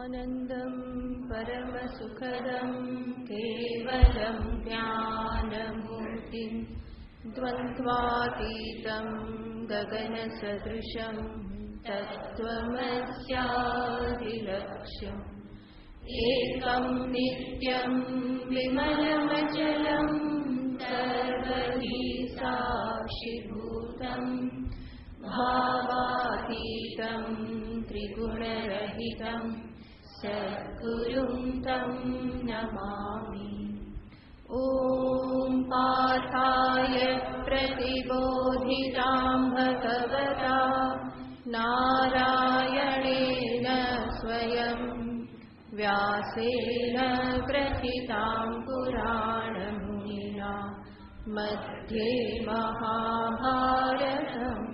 आनन्दं परमसुखदं केवलं ज्ञानमूर्तिं द्वन्द्वातीतं गगनसदृशं तत्त्वमस्यादिलक्ष्यम् एकं नित्यं विमलमचलं सर्वहि साक्षिभूतं भावातीतं त्रिगुणरहितं सद्गुरुं तं नमामि। ॐ पार्थाय प्रतिबोधितां भगवता नारायणेन स्वयं व्यासेन ग्रथितां पुराणमुनिना मध्ये महाभारतम्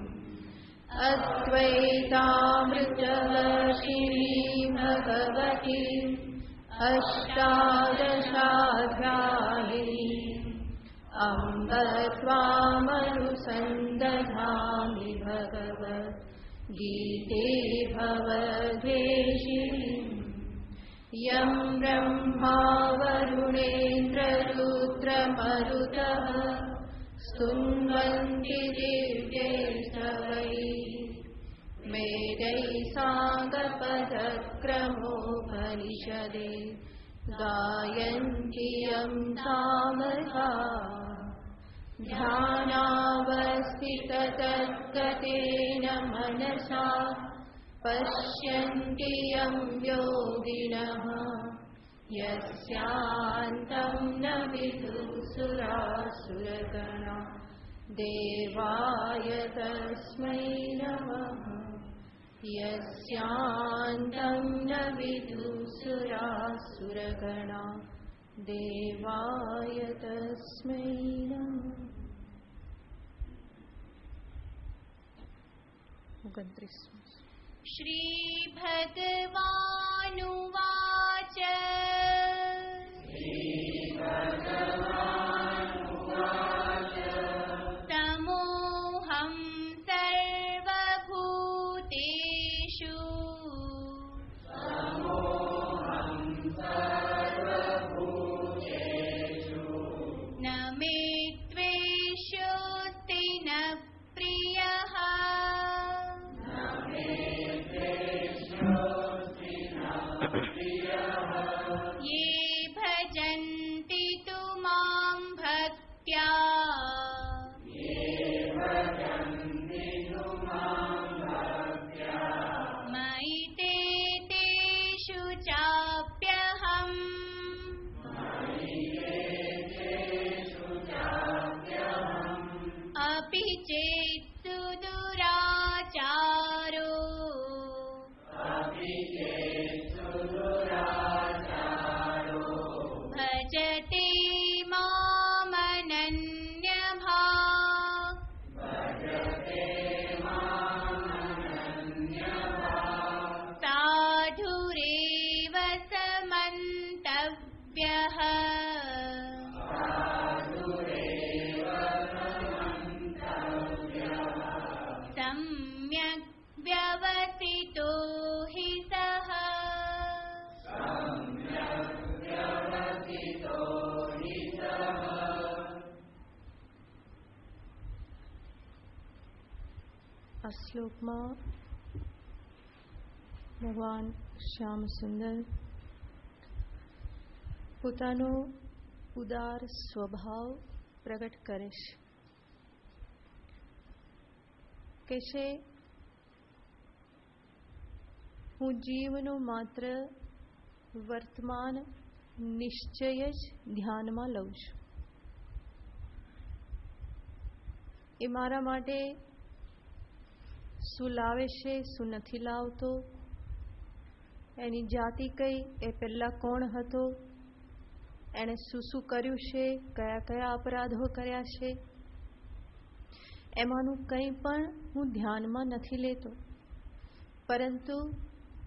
अद्वैतामृतवर्षिणीं भगवतीम् अष्टादशाध्यायिनीम् अम्ब त्वामनुसन्दधामि भगवद्गीते भवद्वेषिणीम्। यं ब्रह्मा वरुणेन्द्ररुद्रमरुतः स्तुन्वन्ति दिव्यैस्तवैः वेदैः साङ्गपदक्रमोपनिषदे गायन्ति यं सामगा ध्यानावस्थिततद्गतेन मनसा पश्यन्ति यं योगिनः यस्यान्तं न विदुः देवाय तस्मै नमः। यस्यान्तं न विदुः देवाय तस्मै नमः। 29 श्रीभगवानुवाच समोऽहं सर्वभूतेषु न मे द्वेषोऽस्ति न प्रियः ये भजन्ति तु मां भक्त्या मयि ते तेषु चाप्यहम् अपि चेत् सुदुराचारो भजते मामनन्यभाक् साधुरेव समन्तव्यः सम्यक् व्यवसितो हि सः આ શ્લોકમાં ભગવાન શ્યામ સુંદર પોતાનો ઉદાર સ્વભાવ પ્રગટ કરે છે. કે છે હું જીવનો માત્ર વર્તમાન નિશ્ચય જ ધ્યાનમાં લઉં છું. એ મારા માટે શું લાવે છે, શું નથી લાવતો, એની જાતિ કઈ, એ પહેલા કોણ હતો, એણે શું શું કર્યું છે, કયા કયા અપરાધો કર્યા છે, એમાંનું કંઈ પણ હું ધ્યાનમાં નથી લેતો. પરંતુ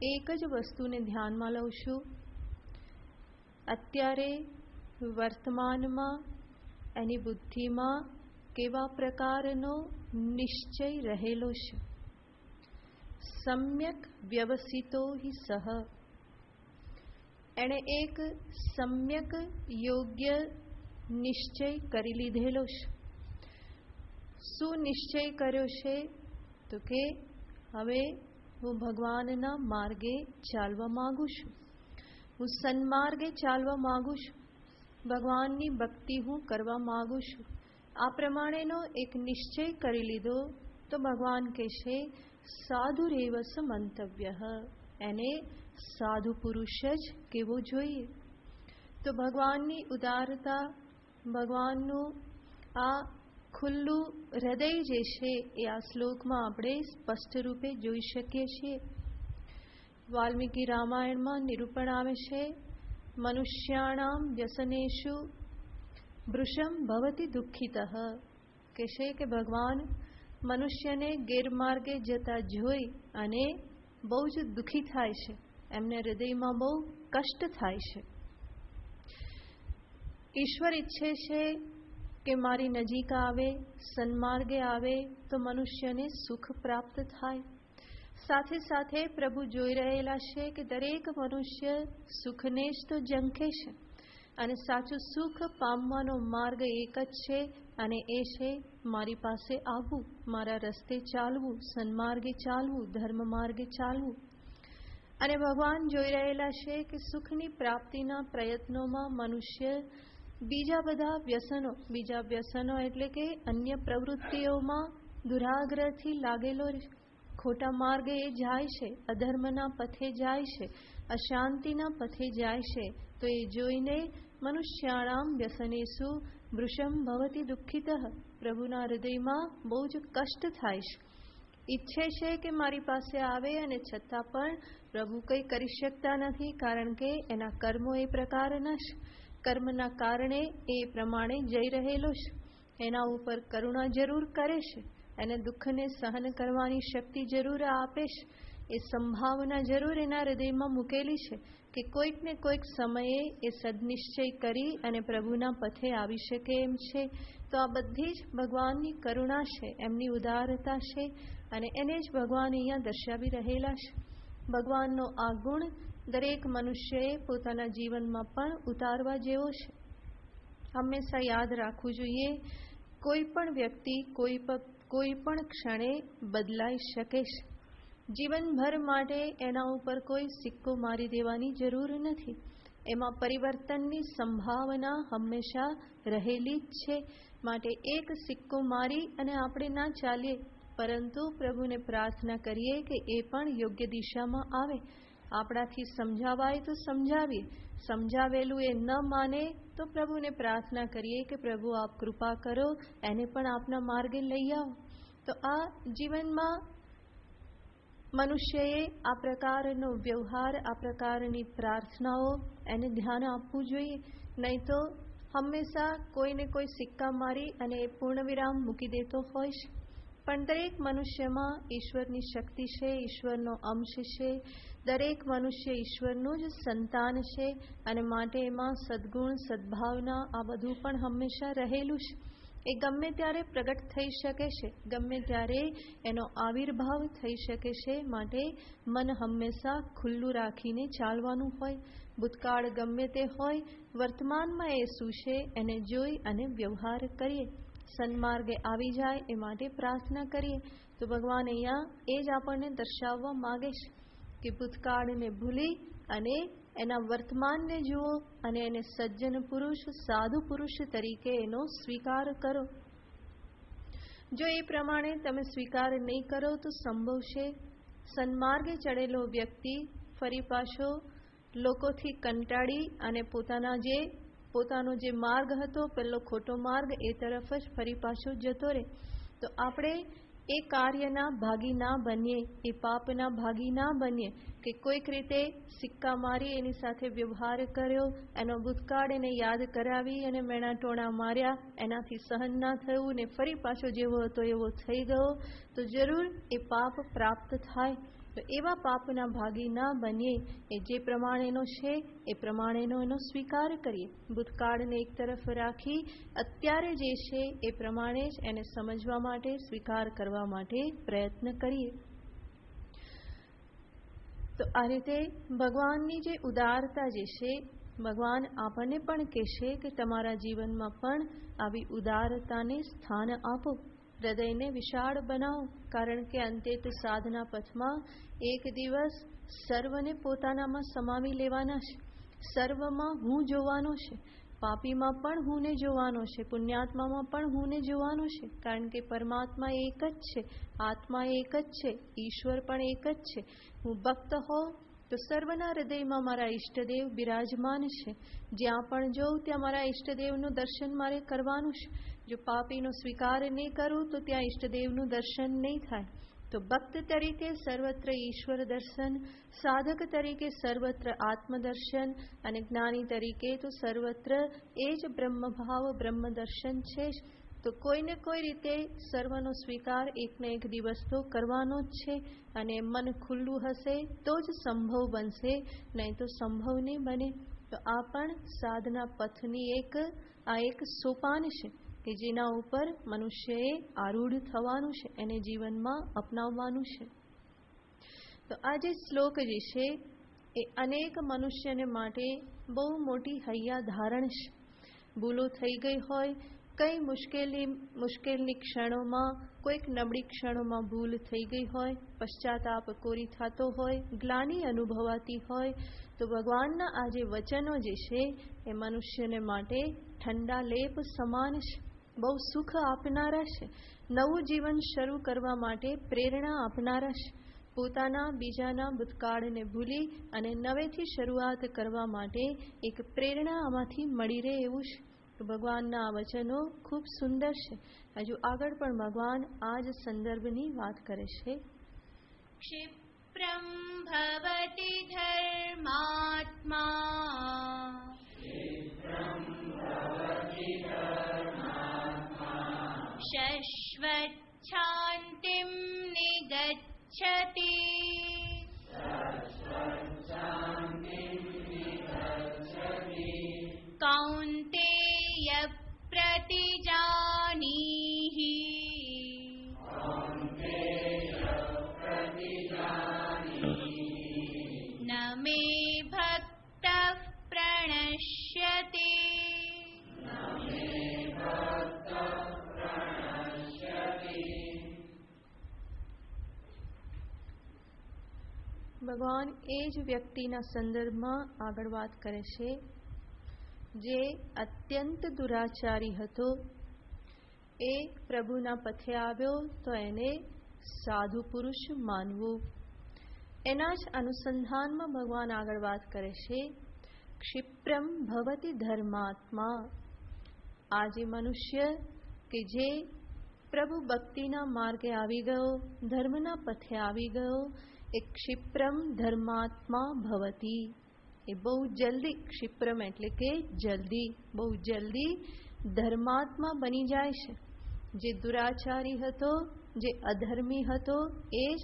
એક જ વસ્તુને ધ્યાનમાં લઉં છું. અત્યારે વર્તમાનમાં એની બુદ્ધિમાં કેવા પ્રકારનો નિશ્ચય રહેલો છે. સમ્યક વ્યવસિતો હિ સહ, એણે એક સમ્યક યોગ્ય નિશ્ચય કરી લીધેલો છે. શું નિશ્ચય કર્યો છે? તો કે હવે હું ભગવાનના માર્ગે ચાલવા માંગુ છું, હું સન્માર્ગે ચાલવા માંગુ છું, ભગવાનની ભક્તિ હું કરવા માંગુ છું. આ પ્રમાણેનો એક નિશ્ચય કરી લીધો તો ભગવાન કહેશે સાધુરેવ મંતવ્ય, એને સાધુ પુરુષ જ કહેવો જોઈએ. તો ભગવાનની ઉદારતા, ભગવાનનું આ ખુલ્લું હૃદય જે છે એ આ શ્લોકમાં આપણે સ્પષ્ટ રૂપે જોઈ શકીએ છીએ. વાલ્મીકી રામાયણમાં નિરૂપણ આવે છે, મનુષ્યાણામ વ્યસનેષુ વૃષમ ભવતિ દુઃખિતઃ, કે છે કે ભગવાન મનુષ્યને ગેરમાર્ગે જતા જોઈ અને બહુ જ દુઃખી થાય છે, એમને હૃદયમાં બહુ કષ્ટ થાય છે. ઈશ્વર ઈચ્છે છે કે મારી નજીક આવે, સન્માર્ગે આવે તો મનુષ્યને સુખ પ્રાપ્ત થાય. સાથે સાથે પ્રભુ જોઈ રહેલા છે કે દરેક મનુષ્ય સુખને જ તો ઝંખે છે અને સાચું સુખ પામવાનો માર્ગ એક જ છે અને એ છે મારી પાસે આવવું, મારા રસ્તે ચાલવું, સન્માર્ગે ચાલવું, ધર્મ માર્ગે ચાલવું. અને ભગવાન જોઈ રહેલા છે કે સુખની પ્રાપ્તિના પ્રયત્નોમાં મનુષ્ય બીજા બધા વ્યસનો એટલે કે અન્ય પ્રવૃત્તિઓમાં દુરાગ્રહથી લાગેલો ખોટા માર્ગે એ જાય છે, અધર્મના પથે જાય છે, અશાંતિના પથે જાય છે. તો એ જોઈને મનુષ્યાણામ વ્યસનેષુ વૃષમ ભવતિ દુઃખિતઃ, પ્રભુના હૃદયમાં બહુ જ કષ્ટ થાય છે. ઈચ્છે છે કે મારી પાસે આવે અને છતાં પણ પ્રભુ કંઈ કરી શકતા નથી, કારણ કે એના કર્મો એ પ્રકારના છે, કર્મના કારણે એ પ્રમાણે જઈ રહેલો છે. એના ઉપર કરુણા જરૂર કરે છે, એને દુઃખને સહન કરવાની શક્તિ જરૂર આપે છે, એ સંભાવના જરૂર એના હૃદયમાં મૂકેલી છે કે કોઈક ને કોઈક સમયે એ સદનિશ્ચય કરી અને પ્રભુના પથે આવી શકે એમ છે. તો આ બધી જ ભગવાનની કરુણા છે, એમની ઉદારતા છે અને એને જ ભગવાન અહીંયા દર્શાવી રહેલા છે. ભગવાનનો આ ગુણ દરેક મનુષ્યએ પોતાના જીવનમાં પણ ઉતારવા જેવો છે. હંમેશા યાદ રાખવું જોઈએ, કોઈ પણ વ્યક્તિ કોઈ પણ ક્ષણે બદલાઈ શકે છે. જીવનભર માટે એના ઉપર કોઈ સિક્કો મારી દેવાની જરૂર નથી. એમાં પરિવર્તનની સંભાવના હંમેશા રહેલી જ છે. માટે એક સિક્કો મારી અને આપણે ના ચાલીએ, પરંતુ પ્રભુને પ્રાર્થના કરીએ કે એ પણ યોગ્ય દિશામાં આવે. આપણાથી સમજાવાય તો સમજાવીએ, સમજાવેલું એ ન માને તો પ્રભુને પ્રાર્થના કરીએ કે પ્રભુ આપ કૃપા કરો, એને પણ આપના માર્ગે લઈ આવો. તો આ જીવનમાં મનુષ્યએ આ પ્રકારનો વ્યવહાર, આ પ્રકારની પ્રાર્થનાઓ એને ધ્યાન આપવું જોઈએ. નહીં તો હંમેશા કોઈને કોઈ સિક્કા મારી અને એ પૂર્ણવિરામ મૂકી દેતો હોય છે. પણ દરેક મનુષ્યમાં ઈશ્વરની શક્તિ છે, ઈશ્વરનો અંશ છે. દરેક મનુષ્ય ઈશ્વરનું જ સંતાન છે અને માટે એમાં સદ્ગુણ, સદ્ભાવના આ બધું પણ હંમેશા રહેલું છે. એ ગમે ત્યારે પ્રગટ થઈ શકે છે, ગમે ત્યારે એનો આવિર્ભાવ થઈ શકે છે. માટે મન હંમેશા ખુલ્લું રાખીને ચાલવાનું હોય. ભૂતકાળ ગમે તે હોય, વર્તમાનમાં એ શું છે એને જોઈ અને વ્યવહાર કરીએ. સન્માર્ગે આવી જાય એ માટે પ્રાર્થના કરીએ. તો ભગવાન અહીંયા એ જ આપણને દર્શાવવા માગે છે કે ભૂતકાળને ભૂલી અને એના વર્તમાનને જુઓ અને એને સજ્જન પુરુષ, સાધુ પુરુષ તરીકે એનો સ્વીકાર કરો. જો એ પ્રમાણે તમે સ્વીકાર નહીં કરો તો સંભવ છે સન્માર્ગે ચડેલો વ્યક્તિ ફરી પાછો લોકોથી કંટાળી અને પોતાનો જે માર્ગ હતો, પેલો ખોટો માર્ગ, એ તરફ જ ફરી પાછો જતો રહે. તો આપણે એ કાર્યના ભાગી ના બનીએ, એ પાપના ભાગી ના બનીએ કે કોઈક રીતે સિક્કા મારી એની સાથે વ્યવહાર કર્યો, એનો ભૂતકાળ એને યાદ કરાવી અને મેણા ટોણા માર્યા, એનાથી સહન ના થયું ને ફરી પાછો જેવો હતો એવો થઈ ગયો, તો જરૂર એ પાપ પ્રાપ્ત થાય. તો એવા પાપના ભાગી ના બનીએ. એ જે પ્રમાણેનો છે એ પ્રમાણેનો એનો સ્વીકાર કરીએ. ભૂતકાળને એક તરફ રાખી અત્યારે જે છે એ પ્રમાણે જ એને સમજવા માટે, સ્વીકાર કરવા માટે પ્રયત્ન કરીએ. તો તો આ રીતે ભગવાનની જે ઉદારતા જે છે, ભગવાન આપણને પણ કહેશે કે તમારા જીવનમાં પણ આવી ઉદારતાને સ્થાન આપો, હૃદયને વિશાળ બનાવો, કારણ કે અંતે તો સાધના પથમાં એક દિવસ સર્વને પોતાનામાં સમાવી લેવાના છે. સર્વમાં હું જોવાનો છે, પાપીમાં પણ હુંને જોવાનો છે, પુણ્યાત્મામાં પણ હુંને જોવાનો છે, કારણ કે પરમાત્મા એક જ છે, આત્મા એક જ છે, ઈશ્વર પણ એક જ છે. હું ભક્ત હોઉં તો સર્વના હૃદયમાં મારા ઈષ્ટદેવ બિરાજમાન છે. જ્યાં પણ જોઉં ત્યાં મારા ઈષ્ટદેવનું દર્શન મારે કરવાનું છે. જો પાપીનો સ્વીકાર નહીં કરું તો ત્યાં ઈષ્ટદેવનું દર્શન નહીં થાય. તો ભક્ત તરીકે સર્વત્ર ઈશ્વર દર્શન, સાધક તરીકે સર્વત્ર આત્મદર્શન અને જ્ઞાની તરીકે તો સર્વત્ર એ જ બ્રહ્મભાવ બ્રહ્મ દર્શન છે જ. તો કોઈને કોઈ રીતે સર્વનો સ્વીકાર એકને એક દિવસ તો કરવાનો જ છે, અને મન ખુલ્લું હશે તો જ સંભવ બનશે, નહીં તો સંભવ નહીં બને. તો આ પણ સાધના પથની એક સોપાન છે કે જેના ઉપર મનુષ્યએ આરૂઢ થવાનું છે, એને જીવનમાં અપનાવવાનું છે. તો આ જે શ્લોક જે છે એ અનેક મનુષ્યને માટે બહુ મોટી હૈયા ધારણ છે. ભૂલો થઈ ગઈ હોય, કઈ મુશ્કેલની ક્ષણોમાં, કોઈક નબળી ક્ષણોમાં ભૂલ થઈ ગઈ હોય, પશ્ચાતાપ કોરી થતો હોય, ગ્લાનિ અનુભવાતી હોય, તો ભગવાનના આ જે વચનો જે છે એ મનુષ્યને માટે ઠંડા લેપ સમાન છે, બહુ સુખ આપનારા છે, નવું જીવન શરૂ કરવા માટે પ્રેરણા આપનારા છે. પોતાના બીજાના ભૂતકાળને ભૂલી અને નવેથી શરૂઆત કરવા માટે એક પ્રેરણા આમાંથી મળી રહે એવું છે. તો ભગવાનના આ વચનો ખૂબ સુંદર છે. હજુ આગળ પણ ભગવાન આ જ સંદર્ભની વાત કરે છે. ક્ષિપ્રમ ભવતિ ધર્માત્મા શશ્વત શાંતિમ નિગચ્છતિ કૌન્તેય પ્રતિજાનીહિ ન મે ભક્તઃ પ્રણશ્યતિ. ભગવાન એ જ વ્યક્તિના સંદર્ભમાં આગળ વાત કરે છે જે અત્યંત દુરાચારી હતો. એ પ્રભુના પથે આવ્યો તો એને સાધુ પુરુષ માનવું. એના જ અનુસંધાનમાં ભગવાન આગળ વાત કરે છે. ક્ષિપ્રમ ભવતિ ધર્માત્મા. આ જે મનુષ્ય કે જે પ્રભુ ભક્તિના માર્ગે આવી ગયો, ધર્મના પથે આવી ગયો, એ ક્ષિપ્રમ ધર્માત્મા ભવતી. એ બહુ જલ્દી, ક્ષિપ્રમ એટલે કે જલ્દી, બહુ જલ્દી ધર્માત્મા બની જાય છે. જે દુરાચારી હતો, જે અધર્મી હતો, એ જ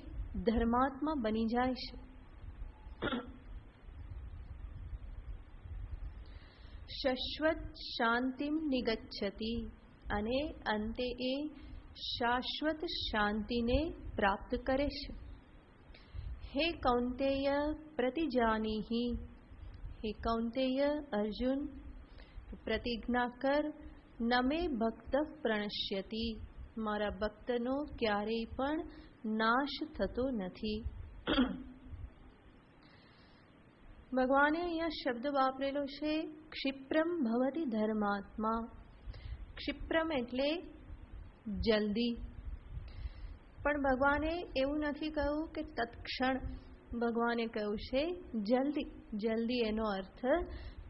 ધર્માત્મા બની જાય છે. શાશ્વત શાંતિમ નિગચ્છતિ. અને અંતે એ શાશ્વત શાંતિને પ્રાપ્ત કરે છે. હે કૌંતેય પ્રતિજાનીહિ. હે કૌંતેય અર્જુન, પ્રતિજ્ઞા કર. નમે ભક્ત પ્રણશ્યતિ. મારા ભક્તનો ક્યારેય પણ નાશ થતો નથી. ભગવાને અહીંયા શબ્દ વાપરેલો છે ક્ષિપ્રમ ભવતિ ધર્માત્મા. ક્ષિપ્રમ એટલે જલ્દી. પણ ભગવાને એવું નથી કહ્યું કે તત્ક્ષણ. ભગવાને કહ્યું છે જલ્દી. જલ્દી એનો અર્થ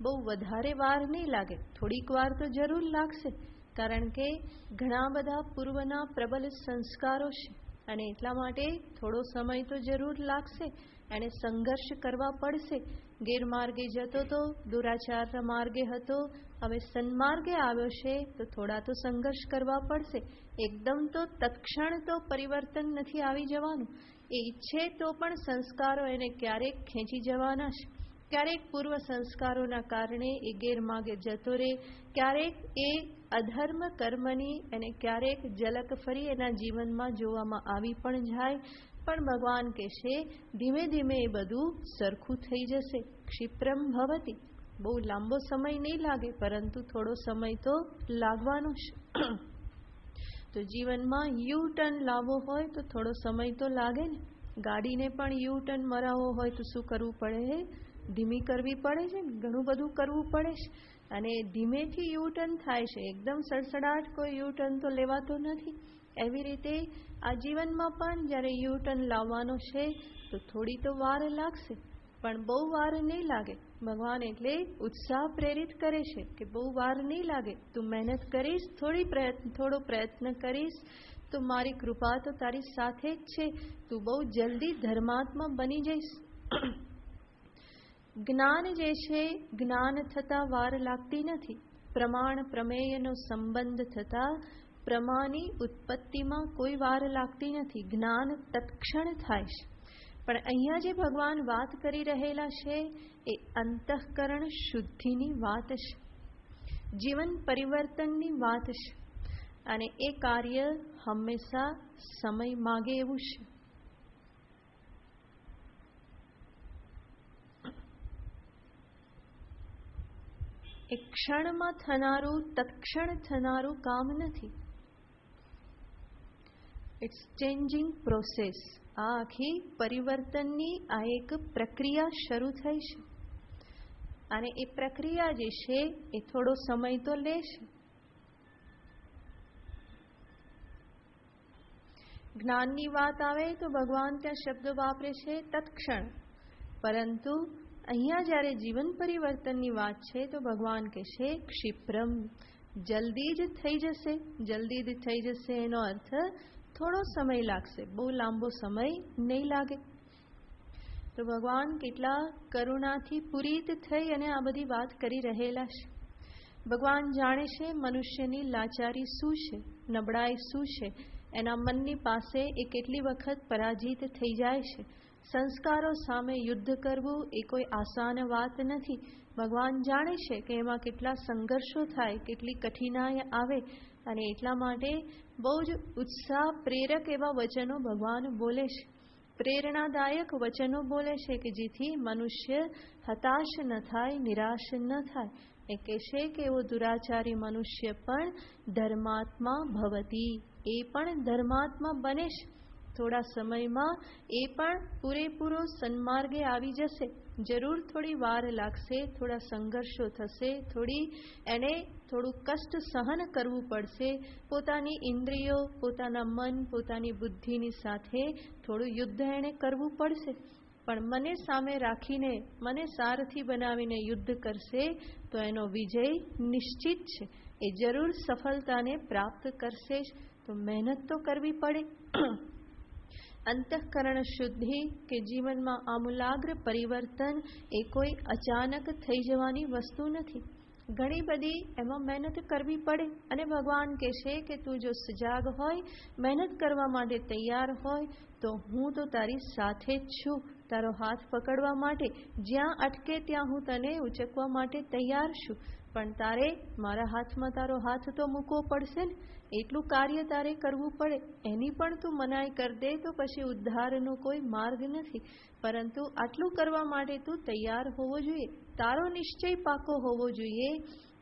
બહુ વધારે વાર નહીં લાગે, થોડીક વાર તો જરૂર લાગશે, કારણ કે ઘણા બધા પૂર્વના પ્રબલ સંસ્કારો છે અને એટલા માટે થોડો સમય તો જરૂર લાગશે. એને સંઘર્ષ કરવા પડશે. ગેરમાર્ગે જતો તો, દુરાચારના માર્ગે હતો, હવે સન્માર્ગે આવ્યો છે તો થોડા તો સંઘર્ષ કરવા પડશે. એકદમ તો તત્ક્ષણ તો પરિવર્તન નથી આવી જવાનું. એ ઈચ્છે તો પણ સંસ્કારો એને ક્યારેક ખેંચી જવાના છે. ક્યારેક પૂર્વ સંસ્કારોના કારણે એ ગેરમાર્ગે જતો રહે, ક્યારેક એ અધર્મ કર્મની એને ક્યારેક ઝલક ફરી એના જીવનમાં જોવામાં આવી પણ જાય. પણ ભગવાન કહેશે ધીમે ધીમે એ બધું સરખું થઈ જશે. ક્ષિપ્રમ ભવતી, બહુ લાંબો સમય નહીં લાગે, પરંતુ થોડો સમય તો લાગવાનો છે. તો જીવનમાં યુ ટર્ન લાવવો હોય તો થોડો સમય તો લાગે ને. ગાડીને પણ યુ ટર્ન મરાવવો હોય તો શું કરવું પડે? ધીમી કરવી પડે છે ને, ઘણું બધું કરવું પડે છે. અને ધીમેથી યુ ટર્ન થાય છે, એકદમ સડસડાટ કોઈ યુ ટર્ન તો લેવાતો નથી. એવી રીતે આ જીવનમાં પણ જ્યારે યુ ટર્ન લાવવાનો છે તો થોડી તો વાર લાગશે, પણ બહુ વાર નહીં લાગે. ભગવાન એટલે ઉત્સાહ પ્રેરિત કરે છે કે બહુ વાર નહીં લાગે, તું મહેનત કરીશ, થોડો પ્રયત્ન કરીશ તો મારી કૃપા તો તારી સાથે જ છે, તું બહુ જલ્દી ધર્માત્મા બની જઈશ. જ્ઞાન જે છે, જ્ઞાન થતાં વાર લાગતી નથી. પ્રમાણ પ્રમેયનો સંબંધ થતાં પ્રમાની ઉત્પત્તિમાં કોઈ વાર લાગતી નથી. જ્ઞાન તત્ક્ષણ થાય છે. પણ અહીંયા જે ભગવાન વાત કરી રહેલા છે એ અંતઃકરણ શુદ્ધિની વાત છે, જીવન પરિવર્તનની વાત છે. અને એ કાર્ય હંમેશા સમય માગે એવું છે. એક ક્ષણમાં થનારું, તત્ક્ષણ થનારું કામ નથી. It's changing process. આ આખી પરિવર્તનની આ એક પ્રક્રિયા શરૂ થઈ છે. અને એ પ્રક્રિયા જે છે એ થોડો સમય તો લેશે. જ્ઞાનની વાત આવે તો ભગવાન ત્યાં શબ્દ વાપરે છે તત્ક્ષણ, પરંતુ અહીંયા જ્યારે જીવન પરિવર્તનની વાત છે તો ભગવાન કહેશે ક્ષિપ્રમ, જલ્દી જ થઈ જશે. જલ્દી જ થઈ જશે એનો અર્થ થોડો સમય લાગશે, બહુ લાંબો સમય નહીં લાગે. તો ભગવાન કેટલા કરુણાથી પૂરિત થઈ અને આ બધી વાત કરી રહેલા છે. ભગવાન જાણે છે મનુષ્યની લાચારી શું છે, નબળાઈ શું છે, એના મનની પાસે એ કેટલી વખત પરાજિત થઈ જાય છે. સંસ્કારો સામે યુદ્ધ કરવું એ કોઈ આસાન વાત નથી. ભગવાન જાણે છે કે એમાં કેટલા સંઘર્ષો થાય, કેટલી કઠિનાઈ આવે, અને એટલા માટે બહુ જ ઉત્સાહ પ્રેરક એવા વચનો ભગવાન બોલે છે, પ્રેરણાદાયક વચનો બોલે છે કે જેથી મનુષ્ય હતાશ ન થાય, નિરાશ ન થાય. એ કહેશે કે એવો દુરાચારી મનુષ્ય પણ ધર્માત્મા ભવતી, એ પણ ધર્માત્મા બને છે. થોડા સમયમાં એ પણ પૂરેપૂરો સન્માર્ગે આવી જશે. જરૂર થોડી વાર લાગશે, થોડા સંઘર્ષો થશે, થોડું કષ્ટ સહન કરવું પડશે. પોતાની ઇન્દ્રિયો, પોતાના મન, પોતાની બુદ્ધિની સાથે થોડું યુદ્ધ એણે કરવું પડશે. પણ મને સામે રાખીને, મને સારથી બનાવીને યુદ્ધ કરશે તો એનો વિજય નિશ્ચિત છે. એ જરૂર સફળતાને પ્રાપ્ત કરશે જ. તો મહેનત તો કરવી પડે. અંતઃકરણ શુદ્ધિ કે જીવનમાં આમૂલાગ્ર પરિવર્તન એ કોઈ અચાનક થઈ જવાની વસ્તુ નથી. ઘણી બધી એમાં મહેનત કરવી પડે. અને ભગવાન કહેશે કે તું જો સજાગ હોય, મહેનત કરવા માટે તૈયાર હોય તો હું તો તારી સાથે જ છું, તારો હાથ પકડવા માટે. જ્યાં અટકે ત્યાં હું તને ઉચકવા માટે તૈયાર છું. પણ તારે મારા હાથમાં તારો હાથ તો મૂકવો પડશે ને, એટલું કાર્ય તારે કરવું પડે. એની પણ તું મનાઈ કરી દે તો પછી ઉદ્ધારનો કોઈ માર્ગ નથી. પરંતુ આટલું કરવા માટે તું તૈયાર હોવો જોઈએ. તારો નિશ્ચય પાકો હોવો જોઈએ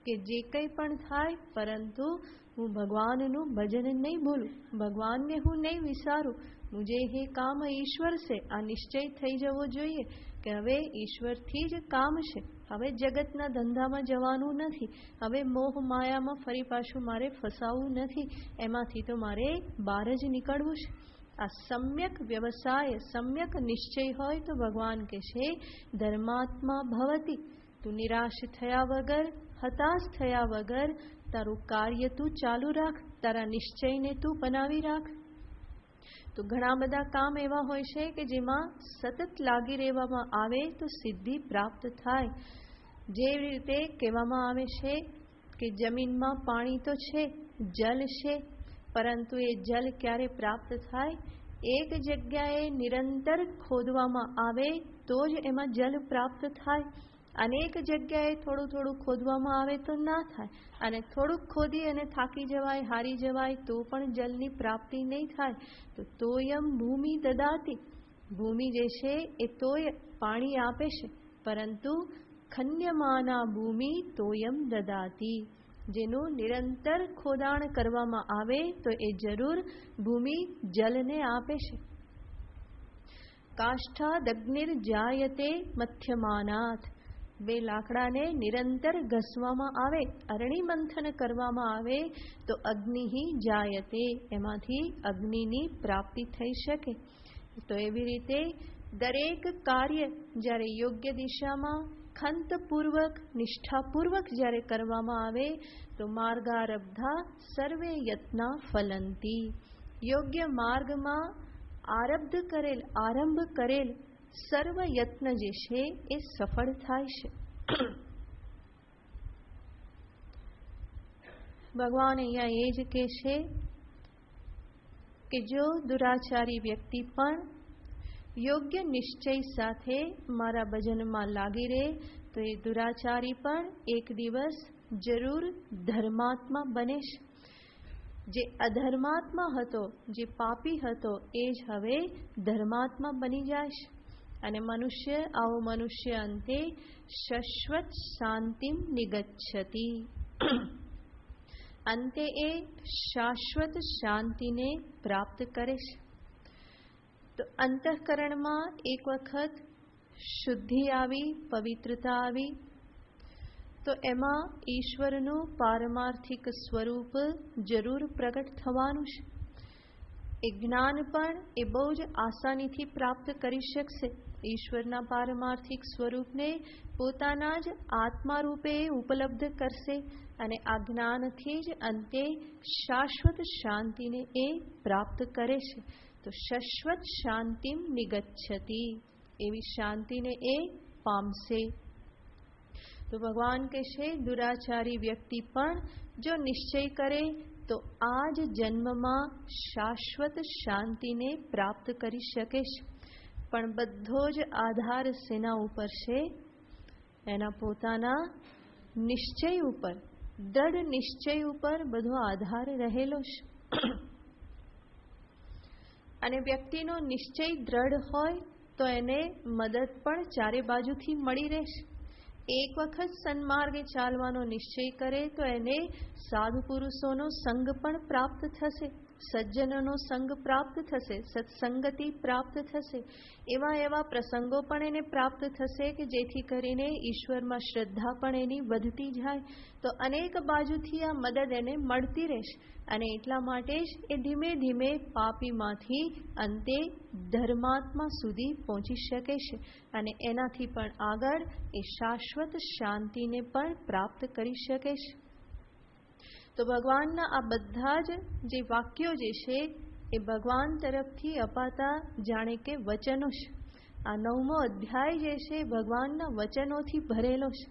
કે જે કંઈ પણ થાય, પરંતુ હું ભગવાનનું ભજન નહીં ભૂલું, ભગવાનને હું નહીં વિસારું. મુજે હે કામ ઈશ્વર છે, આ નિશ્ચય થઈ જવો જોઈએ કે હવે ઈશ્વરથી જ કામ છે. હવે જગતના ધંધામાં જવાનું નથી, હવે મોહ માયામાં ફરી પાછું મારે ફસાવું નથી, એમાંથી તો મારે બહાર જ નીકળવું છે. આ સમ્યક વ્યવસાય, સમ્યક નિશ્ચય હોય તો ભગવાન કહેશે ધર્માત્મા ભવતી. તું નિરાશ થયા વગર, હતાશ થયા વગર તારું કાર્ય તું ચાલુ રાખ, તારા નિશ્ચયને તું બનાવી રાખ. તો ઘણા બધા કામ એવા હોય છે કે જેમાં સતત લાગી રહેવામાં આવે તો સિદ્ધિ પ્રાપ્ત થાય. જેવી રીતે કહેવામાં આવે છે કે જમીનમાં પાણી તો છે, જલ છે, પરંતુ એ જલ ક્યારે પ્રાપ્ત થાય? એક જગ્યાએ નિરંતર ખોદવામાં આવે તો જ એમાં જલ પ્રાપ્ત થાય. અનેક જગ્યાએ થોડું થોડું ખોદવામાં આવે તો ના થાય, અને થોડુંક ખોદી અને થાકી જવાય, હારી જવાય તો પણ જલની પ્રાપ્તિ નહીં થાય. તો તોયમ ભૂમિ દદાતી, ભૂમિ જે છે એ તોય પાણી આપે છે, પરંતુ ખન્યમાના ભૂમિ તોયમ દદાતી, જેનું નિરંતર ખોદાણ કરવામાં આવે તો એ જરૂર ભૂમિ જલને આપે છે. કાષ્ઠાદગ્નિર જાયતે મથ્યમાનાથ, બે લાકડાને નિરંતર ઘસવામાં આવે, અરણી મંથન કરવામાં આવે તો અગ્નિ જાયતે, એમાંથી અગ્નિની પ્રાપ્તિ થઈ શકે. તો એવી રીતે દરેક કાર્ય જ્યારે યોગ્ય દિશામાં ખંતપૂર્વક, નિષ્ઠાપૂર્વક જ્યારે કરવામાં આવે તો માર્ગારબ્ધા સર્વે યત્ના ફલંતી, યોગ્ય માર્ગમાં આરંભ કરેલ સર્વ યત્ન જે છે એ સફળ થાય છે. ભગવાન અહીંયા એ જ કહે છે કે જો દુરાચારી વ્યક્તિ પણ યોગ્ય નિશ્ચય સાથે મારા ભજનમાં લાગી રહે તો એ દુરાચારી પણ એક દિવસ જરૂર ધર્માત્મા બને છે. જે અધર્માત્મા હતો, જે પાપી હતો, એ જ હવે ધર્માત્મા બની જાય છે. અને આવો મનુષ્ય અંતે શાશ્વત શાંતિમ નિગચ્છતિ, અંતે એ શાશ્વત શાંતિને પ્રાપ્ત કરે છે. તો અંતઃકરણમાં એક વખત શુદ્ધિ આવી, પવિત્રતા આવી, તો એમાં ઈશ્વરનું પારમાર્થિક સ્વરૂપ જરૂર પ્રગટ થવાનું છે. એ જ્ઞાન પણ એ બહુ જ આસાનીથી પ્રાપ્ત કરી શકશે. ઈશ્વરના પારમાર્થિક સ્વરૂપને પોતાના જ આત્મા રૂપે ઉપલબ્ધ કરશે, અને આ જ્ઞાનથી જ અંતે શાશ્વત શાંતિને એ પ્રાપ્ત કરે છે. તો શાશ્વત શાંતિમ નિગચ્છતિ, એવી શાંતિને એ પામશે. તો ભગવાન કહે છે દુરાચારી વ્યક્તિ પણ જો નિશ્ચય કરે તો આ જ જન્મમાં શાશ્વત શાંતિને પ્રાપ્ત કરી શકે છે. પણ બધો જ આધાર શેના ઉપર છે? એના પોતાના નિશ્ચય ઉપર, દ્રઢ નિશ્ચય ઉપર બધો આધાર રહેલો છે. અને વ્યક્તિનો નિશ્ચય દ્રઢ હોય તો એને મદદ પણ ચારે બાજુથી મળી રહેશે. એક વખત સન્માર્ગે ચાલવાનો નિશ્ચય કરે તો એને સાધુ પુરુષોનો સંગ પણ પ્રાપ્ત થશે, સજ્જનોનો સંગ પ્રાપ્ત થશે, સત્સંગતિ પ્રાપ્ત થશે. એવા પ્રસંગો પણ એને પ્રાપ્ત થશે કે જેથી કરીને ઈશ્વરમાં શ્રદ્ધા પણ એની વધતી જાય. તો અનેક બાજુથી આ મદદ એને મળતી રહેશે. અને એટલા માટે જ એ ધીમે ધીમે પાપીમાંથી અંતે ધર્માત્મા સુધી પહોંચી શકે છે, અને એનાથી પણ આગળ એ શાશ્વત શાંતિને પણ પ્રાપ્ત કરી શકે છે. તો ભગવાનના આ બધા જ જે વાક્યો જે છે એ ભગવાન તરફથી અપાતા જાણે કે વચનો છે. આ 9મો અધ્યાય જે છે ભગવાનના વચનોથી ભરેલો છે.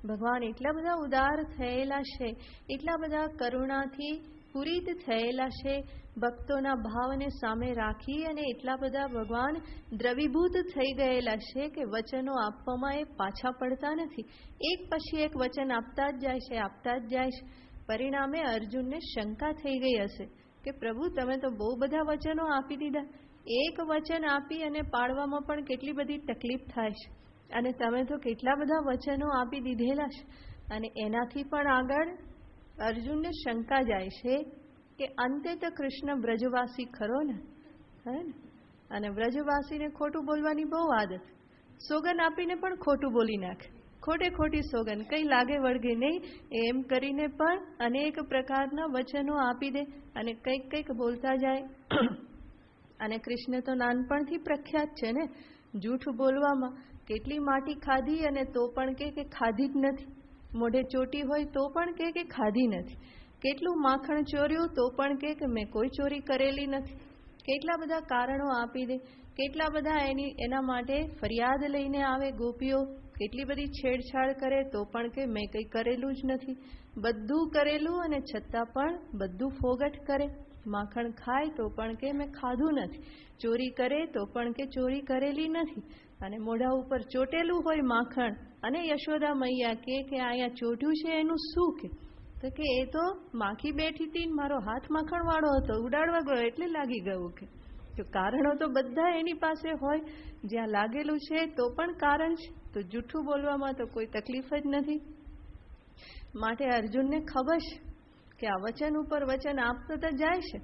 ભગવાન એટલા બધા ઉદાર થયેલા છે, એટલા બધા કરુણાથી પૂરિત થયેલા છે, ભક્તોના ભાવને સામે રાખી અને એટલા બધા ભગવાન દ્રવીભૂત થઈ ગયેલા છે કે વચનો આપવામાં એ પાછા પડતા નથી. એક પછી એક વચન આપતા જ જાય છે, આપતા જ જાય છે. પરિણામે અર્જુનને શંકા થઈ ગઈ હશે કે પ્રભુ તમે તો બહુ બધા વચનો આપી દીધા, એક વચન આપી અને પાળવામાં પણ કેટલી બધી તકલીફ થાય છે, અને તમે તો કેટલા બધા વચનો આપી દીધેલા છે. અને એનાથી પણ આગળ અર્જુનને શંકા જાય છે કે અંતે તો કૃષ્ણ વ્રજવાસી ખરો ને, હે ને? અને વ્રજવાસીને ખોટું બોલવાની બહુ આદત, સોગન આપીને પણ ખોટું બોલી નાખે, ખોટી સોગન, કંઈ લાગે વળગે નહીં એમ કરીને પણ અનેક પ્રકારના વચનો આપી દે અને કંઈક બોલતા જાય. અને કૃષ્ણ તો નાનપણથી પ્રખ્યાત છે ને જૂઠ બોલવામાં. કેટલી માટી ખાધી અને તો પણ કે ખાધી જ નથી, મોઢે ચોટી હોય તો પણ કે ખાધી નથી. કેટલું માખણ ચોર્યું તો પણ કે મેં કોઈ ચોરી કરેલી નથી. કેટલા બધા કારણો આપી દે, કેટલા બધા એના માટે ફરિયાદ લઈને આવે ગોપીઓ, કેટલી બધી છેડછાડ કરે તો પણ કે મેં કંઈ કરેલું જ નથી. બધું કરેલું અને છતાં પણ બધું ફોગટ કરે. માખણ ખાય તો પણ કે મેં ખાધું નથી, ચોરી કરે તો પણ કે ચોરી કરેલી નથી. અને મોઢા ઉપર ચોટેલું હોય માખણ અને યશોદા મૈયા કે અહીંયા ચોટ્યું છે એનું શું કે? તો કે એ તો માખી બેઠી હતી, મારો હાથ માખણ વાળો હતો, ઉડાડવા ગયો એટલે લાગી ગયું. કે તો કારણો તો બધા એની પાસે હોય, જ્યાં લાગેલું છે તો પણ કારણ છે. તો જૂઠું બોલવામાં તો કોઈ તકલીફ જ નથી. માટે અર્જુનને ખબર છે કે આ વચન ઉપર વચન આપતો તો જાય છે,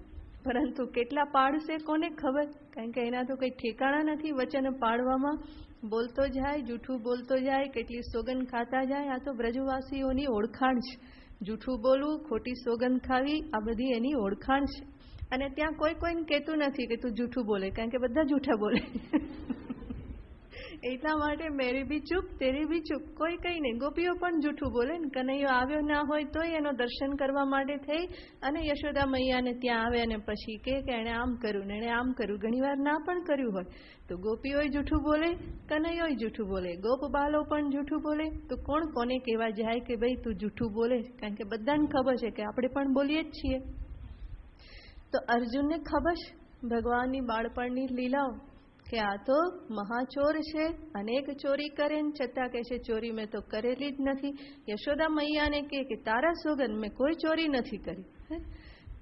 પરંતુ કેટલા પાડશે કોને ખબર? કારણ કે એના તો કંઈ ઠેકાણા નથી વચન પાડવામાં. બોલતો જાય, જૂઠું બોલતો જાય, કેટલી સોગંદ ખાતા જાય. આ તો બ્રજવાસીઓની ઓળખાણ છે. જૂઠું બોલવું, ખોટી સોગંદ ખાવી, આ બધી એની ઓળખાણ છે. અને ત્યાં કોઈને કહેતું નથી કે તું જૂઠું બોલે, કારણ કે બધા જૂઠા બોલે. એટલા માટે મેરી બી ચૂપ તેરી બી ચૂપ, કોઈ કઈ નહીં. ગોપીઓ પણ જૂઠું બોલે ને કનૈયો આવ્યો ના હોય તોય એનો દર્શન કરવા માટે થઈ અને યશોદા મૈયાને ત્યાં આવે અને પછી કે એણે આમ કર્યું ને એણે આમ કર્યું. ઘણીવાર ના પણ કર્યું હોય તો ગોપીઓય જૂઠું બોલે, કનૈયોય જૂઠું બોલે, ગોપ બાલો પણ જૂઠું બોલે. તો કોણ કોને કહેવા જાય કે ભાઈ તું જૂઠું બોલે? કારણ કે બધાને ખબર છે કે આપણે પણ બોલીએ જ છીએ. તો અર્જુનને ખબર છે ભગવાનની બાળપણની લીલાઓ, કે આ તો મહાચોર છે, અનેક ચોરી કરે ને છતાં કહે છે ચોરી મેં તો કરેલી જ નથી. યશોદા મૈયાને કે તારા સોગંદ મેં કોઈ ચોરી નથી કરી.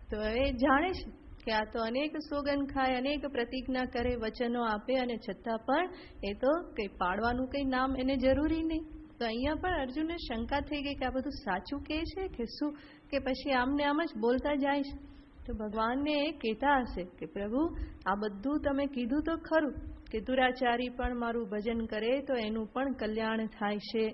તો એ જાણે છે કે આ તો અનેક સોગંદ ખાય, અનેક પ્રતિજ્ઞા કરે, વચનો આપે અને છતાં પણ એ તો કંઈ પાડવાનું કંઈ નામ એને જરૂરી નહીં. તો અહીંયા પણ અર્જુનને શંકા થઈ ગઈ કે આ બધું સાચું કહે છે કે શું, કે પછી આમને આમ જ બોલતા જાય છે. તો ભગવાનને એ કહેતા હશે કે પ્રભુ આ બધું તમે કીધું તો ખરું કે દુરાચારી પણ મારું ભજન કરે તો એનું પણ કલ્યાણ થાય છે.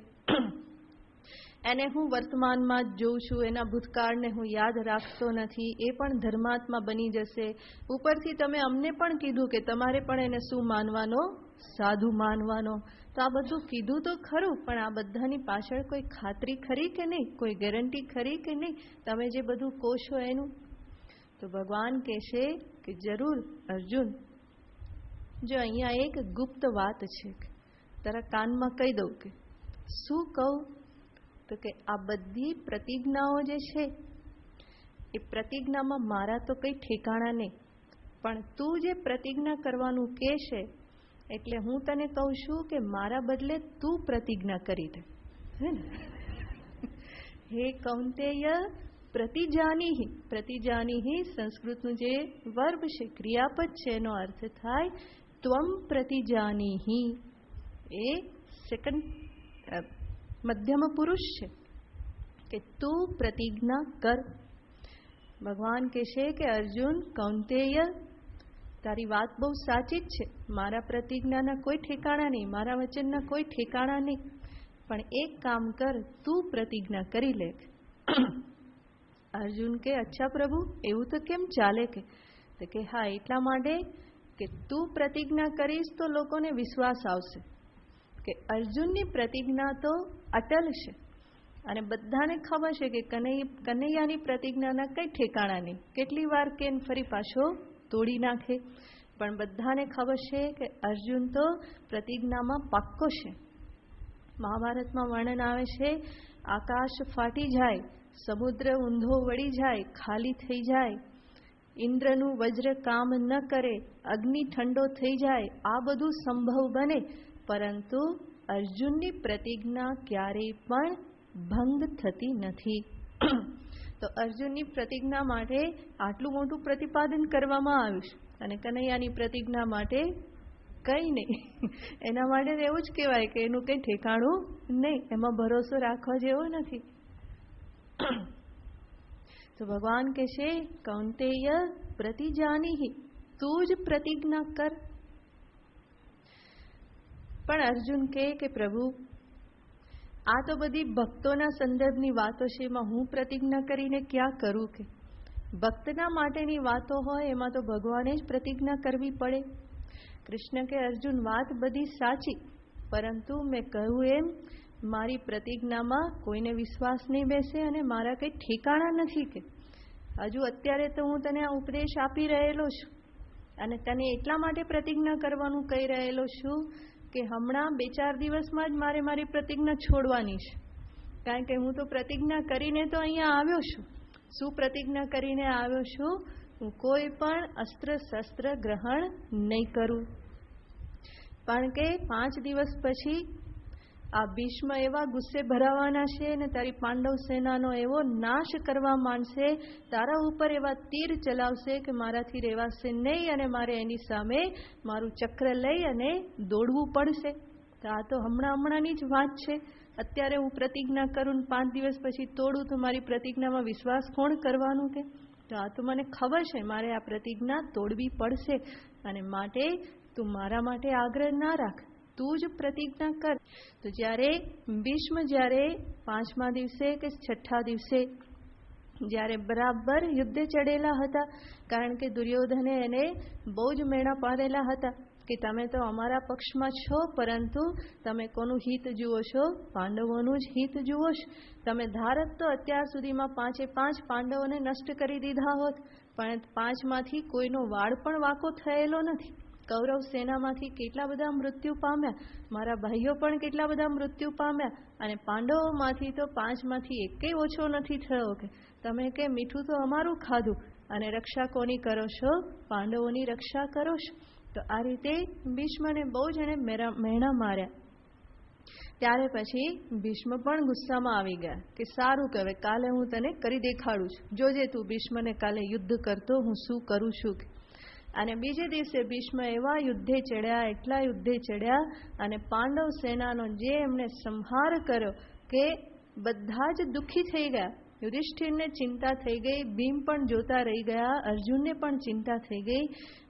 એને હું વર્તમાનમાં જ જોઉં છું, એના ભૂતકાળને હું યાદ રાખતો નથી, એ પણ ધર્માત્મા બની જશે. ઉપરથી તમે અમને પણ કીધું કે તમારે પણ એને શું માનવાનો? સાધુ માનવાનો. તો આ બધું કીધું તો ખરું, પણ આ બધાની પાછળ કોઈ ખાતરી ખરી કે નહીં? કોઈ ગેરંટી ખરી કે નહીં? તમે જે બધું કહો છો એનું. તો ભગવાન કહેશે કે જરૂર અર્જુન, જો અહીંયા એક ગુપ્ત વાત છે, તારા કાનમાં કહી દઉં. કે શું કહું? તો કે આ બધી પ્રતિજ્ઞાઓ જે છે એ પ્રતિજ્ઞામાં મારા તો કંઈ ઠેકાણા નહીં, પણ તું જે પ્રતિજ્ઞા કરવાનું કહે છે એટલે હું તને કહું છું કે મારા બદલે તું પ્રતિજ્ઞા કરી દે. હે કૌંતેય પ્રતિજાનીહિ. પ્રતિજાનીહિ સંસ્કૃતનું જે વર્બ છે, ક્રિયાપદ છે, એનો અર્થ થાય ત્વમ પ્રતિજાનીહિ. એ સેકન્ડ મધ્યમ પુરુષ છે કે તું પ્રતિજ્ઞા કર. ભગવાન કહેશે કે અર્જુન, કૌંતેય, તારી વાત બહુ સાચી જ છે, મારા પ્રતિજ્ઞાના કોઈ ઠેકાણા નહીં, મારા વચનના કોઈ ઠેકાણા નહીં, પણ એક કામ કર, તું પ્રતિજ્ઞા કરી લે. અર્જુન કે અચ્છા પ્રભુ, એવું તો કેમ ચાલે? કે હા, એટલા માટે કે તું પ્રતિજ્ઞા કરીશ તો લોકોને વિશ્વાસ આવશે કે અર્જુનની પ્રતિજ્ઞા તો અટલ છે. અને બધાને ખબર છે કે કનૈયાની પ્રતિજ્ઞાના કંઈ ઠેકાણા નહીં. કેટલી વાર કે ફરી પાછો તોડી નાખે, પણ બધાને ખબર છે કે અર્જુન તો પ્રતિજ્ઞામાં પાક્કો છે. મહાભારતમાં વર્ણન આવે છે, આકાશ ફાટી જાય, સમુદ્ર ઊંધો વળી જાય, ખાલી થઈ જાય, ઇન્દ્રનું વજ્ર કામ ન કરે, અગ્નિ ઠંડો થઈ જાય, આ બધું સંભવ બને, પરંતુ અર્જુનની પ્રતિજ્ઞા ક્યારેય પણ ભંગ થતી નથી. તો અર્જુનની પ્રતિજ્ઞા માટે આટલું મોટું પ્રતિપાદન કરવામાં આવ્યું છે, અને કનૈયાની પ્રતિજ્ઞા માટે કંઈ નહીં. એના માટે એવું જ કહેવાય કે એનું કંઈ ઠેકાણું નહીં, એમાં ભરોસો રાખવા જેવો નથી. તો ભગવાન કહે છે, કૌંતેય પ્રતિજાનીહિ, તું જ પ્રતિજ્ઞા કર. પણ અર્જુન કહે કે પ્રભુ, આ તો બધી ભક્તોના સંદર્ભની વાતો છે, એમાં હું પ્રતિજ્ઞા કરીને ક્યાં કરું? કે ભક્તના માટેની વાતો હોય એમાં તો ભગવાને જ પ્રતિજ્ઞા કરવી પડે. કૃષ્ણ કે અર્જુન, વાત બધી સાચી, પરંતુ મેં કહ્યું એમ મારી પ્રતિજ્ઞામાં કોઈને વિશ્વાસ નહીં બેસે અને મારા કંઈ ઠેકાણા નથી. કે હજુ અત્યારે તો હું તને આ ઉપદેશ આપી રહેલો છું અને તને એટલા માટે પ્રતિજ્ઞા કરવાનું કહી રહેલો છું કે હમણાં 2-4 દિવસમાં જ મારે મારી પ્રતિજ્ઞા છોડવાની છે. કારણ કે હું તો પ્રતિજ્ઞા કરીને તો અહીંયા આવ્યો છું. શું પ્રતિજ્ઞા કરીને આવ્યો છું? હું કોઈ પણ અસ્ત્ર શસ્ત્ર ગ્રહણ નહીં કરું. કારણ કે 5 દિવસ પછી આ ભીષ્મ એવા ગુસ્સે ભરાવાના છે અને તારી પાંડવ સેનાનો એવો નાશ કરવા માંડશે, તારા ઉપર એવા તીર ચલાવશે કે મારાથી રહેવાશે નહીં અને મારે એની સામે મારું ચક્ર લઈ અને દોડવું પડશે. તો આ તો હમણાંની જ વાત છે. અત્યારે હું પ્રતિજ્ઞા કરું ને 5 દિવસ પછી તોડું તો મારી પ્રતિજ્ઞામાં વિશ્વાસ કોણ કરવાનું? કે તો આ તો મને ખબર છે મારે આ પ્રતિજ્ઞા તોડવી પડશે, અને માટે તું મારા માટે આગ્રહ ના રાખ, તું જ પ્રતિજ્ઞા કર. તો ભીષ્મ જ્યારે 5મા દિવસે કે 6ઠ્ઠા દિવસે જ્યારે બરાબર યુદ્ધે ચડેલા હતા, કારણ કે દુર્યોધને એને બહુ જ મેણા પાડેલા હતા કે તમે તો અમારા પક્ષમાં છો, પરંતુ તમે કોનું હિત જુઓ છો? પાંડવોનું જ હિત જુઓ છો. તમે ધારત તો અત્યાર સુધીમાં 5 પાંડવોને નષ્ટ કરી દીધા હોત, પણ 5માંથી કોઈનો વાળ પણ વાંકો થયેલો નથી. કૌરવ સેનામાંથી કેટલા બધા મૃત્યુ પામ્યા, મારા ભાઈઓ પણ કેટલા બધા મૃત્યુ પામ્યા, અને પાંડવોમાંથી તો 5માંથી એકેય ઓછો નથી થયો. કે તમે કે મીઠું તો અમારું ખાધું અને રક્ષા કોની કરો છો? પાંડવોની રક્ષા કરો છો. તો આ રીતે ભીષ્મને બહુ જ એને મહેણા માર્યા. ત્યારે પછી ભીષ્મ પણ ગુસ્સામાં આવી ગયા કે સારું કહેવાય, કાલે હું તને કરી દેખાડું છું, જોજે તું ભીષ્મને કાલે યુદ્ધ કરતો હું શું કરું છું. અને બીજે દિવસે ભીષ્મ એવા યુદ્ધે ચડ્યા, એટલા યુદ્ધે ચડ્યા, અને પાંડવ સેનાનો જે એમણે સંહાર કર્યો કે બધા જ દુઃખી થઈ ગયા. યુધિષ્ઠિરને ચિંતા થઈ ગઈ, ભીમ પણ જોતા રહી ગયા, અર્જુનને પણ ચિંતા થઈ ગઈ,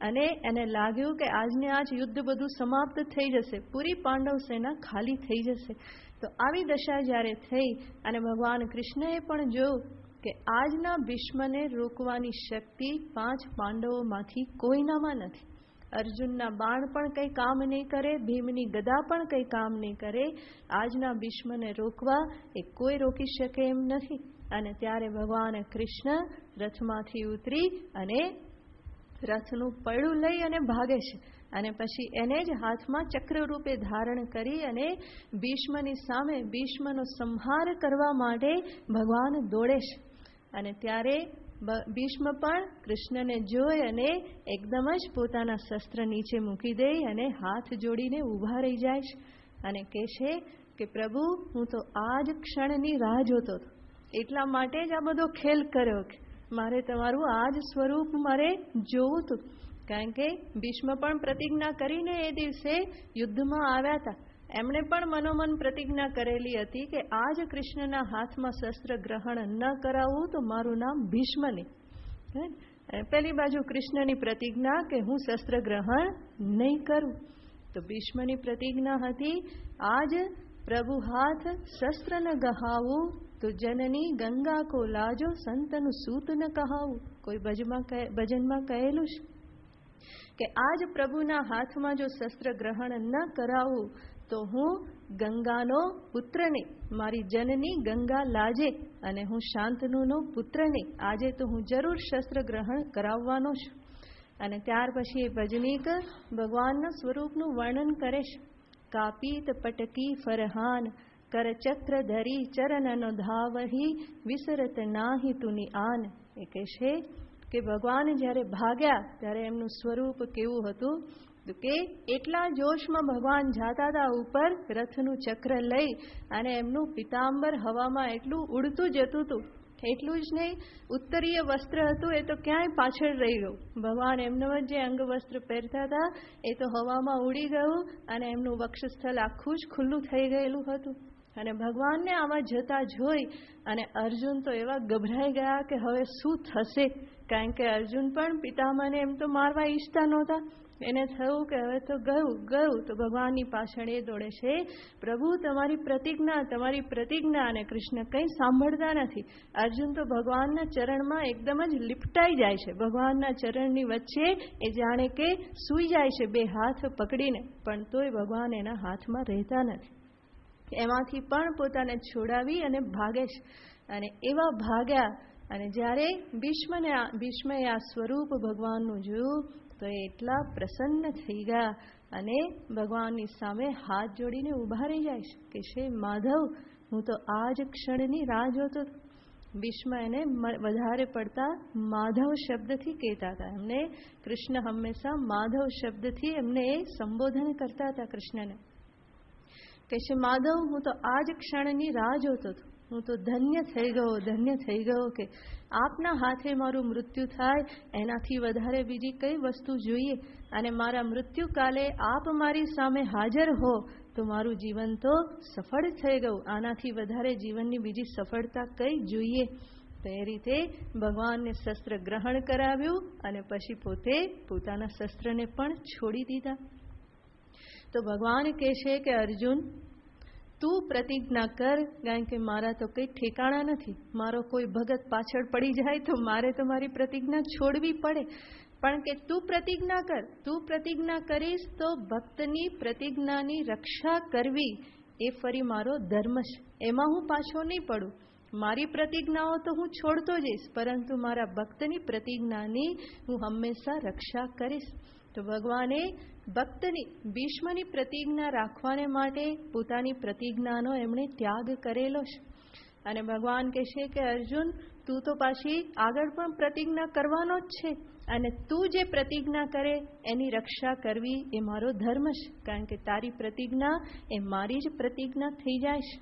અને એને લાગ્યું કે આજને આજ યુદ્ધ બધું સમાપ્ત થઈ જશે, પૂરી પાંડવ સેના ખાલી થઈ જશે. તો આવી દશા જ્યારે થઈ અને ભગવાન કૃષ્ણએ પણ જોયું કે આજના ભીષ્મને રોકવાની શક્તિ 5 પાંડવોમાંથી કોઈનામાં નથી. અર્જુનના બાણ પણ કંઈ કામ નહીં કરે, ભીમની ગદા પણ કંઈ કામ નહીં કરે. આજના ભીષ્મને રોકવા એ કોઈ રોકી શકે એમ નથી. અને ત્યારે ભગવાન કૃષ્ણ રથમાંથી ઉતરી અને રથનું પૈડું લઈ અને ભાગે છે, અને પછી એને જ હાથમાં ચક્ર રૂપે ધારણ કરી અને ભીષ્મની સામે ભીષ્મનો સંહાર કરવા માટે ભગવાન દોડે છે. અને ત્યારે ભીષ્મ પણ કૃષ્ણને જોઈ અને એકદમ જ પોતાના શસ્ત્ર નીચે મૂકી દે અને હાથ જોડીને ઊભા રહી જાય છે અને કહે છે કે પ્રભુ, હું તો આ જ ક્ષણની રાહ જોતો હતો, એટલા માટે જ આ બધો ખેલ કર્યો કે મારે તમારું આ જ સ્વરૂપ મારે જોવું હતું. કારણ કે ભીષ્મ પણ પ્રતિજ્ઞા કરીને એ દિવસે યુદ્ધમાં આવ્યા હતા. એમણે પણ મનોમન પ્રતિજ્ઞા કરેલી હતી કે આજ કૃષ્ણના હાથમાં શસ્ત્ર ગ્રહણ ન કરાવવું તો મારું નામ ભીષ્મ નહીં. પેલી બાજુ કૃષ્ણની પ્રતિજ્ઞા કે હું શસ્ત્ર ગ્રહણ નહીં કરું. તો ભીષ્મની પ્રતિજ્ઞા હતી આજ પ્રભુ હાથ શસ્ત્ર ન ગહાવું તો જનની ગંગા કો લાજો સંતનું સૂત ન કહાવું. કોઈ ભજનમાં કહેલું છે કે આજ પ્રભુના હાથમાં જો શસ્ત્ર ગ્રહણ ન કરાવું તો હું ગંગાનો પુત્ર નહીં, મારી જનની ગંગા લાજે, અને હું શાંતનુનો પુત્ર નહીં. આજે તો હું જરૂર શસ્ત્ર ગ્રહણ કરાવવાનો છું. અને ત્યાર પછી એ ભજનીક ભગવાનના સ્વરૂપનું વર્ણન કરે છે. કાપીત પટકી ફરહાન કર ચક્ર ધરી ચરણનો ધાવહી વિસરત નાહી તુની આન. એ કહે છે કે ભગવાન જ્યારે ભાગ્યા ત્યારે એમનું સ્વરૂપ કેવું હતું કે એટલા જોશમાં ભગવાન જાતા હતા ઉપર રથનું ચક્ર લઈ, અને એમનું પિતાંબર હવામાં એટલું ઉડતું જતું હતું. એટલું જ નહીં, ઉત્તરીય વસ્ત્ર હતું એ તો ક્યાંય પાછળ રહી ગયું. ભગવાન એમનું જે અંગ વસ્ત્ર પહેરતા હતા એ તો હવામાં ઉડી ગયું, અને એમનું વક્ષસ્થળ આખું જ ખુલ્લું થઈ ગયેલું હતું. અને ભગવાનને આવા જતા જોઈ અને અર્જુન તો એવા ગભરાઈ ગયા કે હવે શું થશે. કારણ કે અર્જુન પણ પિતામાને એમ તો મારવા ઈચ્છતા નહોતા. એને થયું કે હવે તો ગયું. તો ભગવાનની પાછળ એ દોડે છે, પ્રભુ તમારી પ્રતિજ્ઞા. અને કૃષ્ણ કંઈ સાંભળતા નથી. અર્જુન તો ભગવાનના ચરણમાં એકદમ જ લિપટાઈ જાય છે, ભગવાનના ચરણની વચ્ચે એ જાણે કે સૂઈ જાય છે બે હાથ પકડીને, પણ તોય ભગવાન એના હાથમાં રહેતા નથી. એમાંથી પણ પોતાને છોડાવી અને ભાગે છે. અને એવા ભાગ્યા, અને જ્યારે ભીષ્મએ આ સ્વરૂપ ભગવાનનું જોયું તો એ એટલા પ્રસન્ન થઈ ગયા અને ભગવાનની સામે હાથ જોડીને ઊભા રહી જાય છે કે છે માધવ, હું તો આ જ ક્ષણની રાહ જોતો હતો. ભીષ્મ એને વધારે પડતા માધવ શબ્દથી કહેતા હતા. એમને કૃષ્ણ હંમેશા માધવ શબ્દથી એમને એ સંબોધન કરતા હતા. કૃષ્ણને કહે છે, માધવ, હું તો આ જ ક્ષણની રાહ જોતો હતો. હું તો ધન્ય થઈ ગયો કે આપના હાથે મારું મૃત્યુ થાય. એનાથી વધારે બીજી કઈ વસ્તુ જોઈએ? અને મારા મૃત્યુકાલે આપ મારી સામે હાજર હો તો મારું જીવન તો સફળ થઈ ગયું. આનાથી વધારે જીવનની બીજી સફળતા કઈ જોઈએ? તો એ રીતે ભગવાનને શસ્ત્ર ગ્રહણ કરાવ્યું અને પછી પોતે પોતાના શસ્ત્રને પણ છોડી દીધા. તો ભગવાન કહે છે કે અર્જુન, તું પ્રતિજ્ઞા કર, કારણ કે મારા તો કંઈ ઠેકાણા નથી. મારો કોઈ ભગત પાછળ પડી જાય તો મારે તો મારી પ્રતિજ્ઞા છોડવી પડે. પણ કે તું પ્રતિજ્ઞા કર. તું પ્રતિજ્ઞા કરીશ તો ભક્તની પ્રતિજ્ઞાની રક્ષા કરવી એ ફરી મારો ધર્મ છે. એમાં હું પાછો નહીં પડું. મારી પ્રતિજ્ઞાઓ તો હું છોડતો જઈશ, પરંતુ મારા ભક્તની પ્રતિજ્ઞાની હું હંમેશા રક્ષા કરીશ. તો ભગવાને ભક્તની ભીષ્મની પ્રતિજ્ઞા રાખવાને માટે પોતાની પ્રતિજ્ઞાનો એમણે ત્યાગ કરેલો છે. અને ભગવાન કહે છે કે અર્જુન, તું તો પાછી આગળ પણ પ્રતિજ્ઞા કરવાનો જ છે. અને તું જે પ્રતિજ્ઞા કરે એની રક્ષા કરવી એ મારો ધર્મ છે. કારણ કે તારી પ્રતિજ્ઞા એ મારી જ પ્રતિજ્ઞા થઈ જાય છે.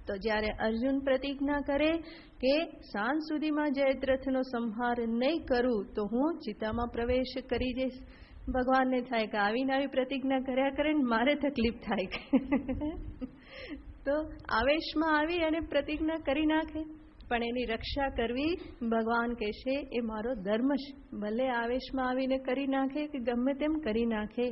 તો જ્યારે અર્જુન પ્રતિજ્ઞા કરે કે સાંજ સુધીમાં જયદ્રથનો સંહાર નહીં કરું તો હું ચિતામાં પ્રવેશ કરી જઈશ. ભગવાનને થાય કે આવીને આવી પ્રતિજ્ઞા કર્યા કરે ને મારે તકલીફ થાય. તો આવેશમાં આવી અને પ્રતિજ્ઞા કરી નાખે, પણ એની રક્ષા કરવી ભગવાન કહેશે એ મારો ધર્મ છે. ભલે આવેશમાં આવીને કરી નાખે કે ગમે તેમ કરી નાખે,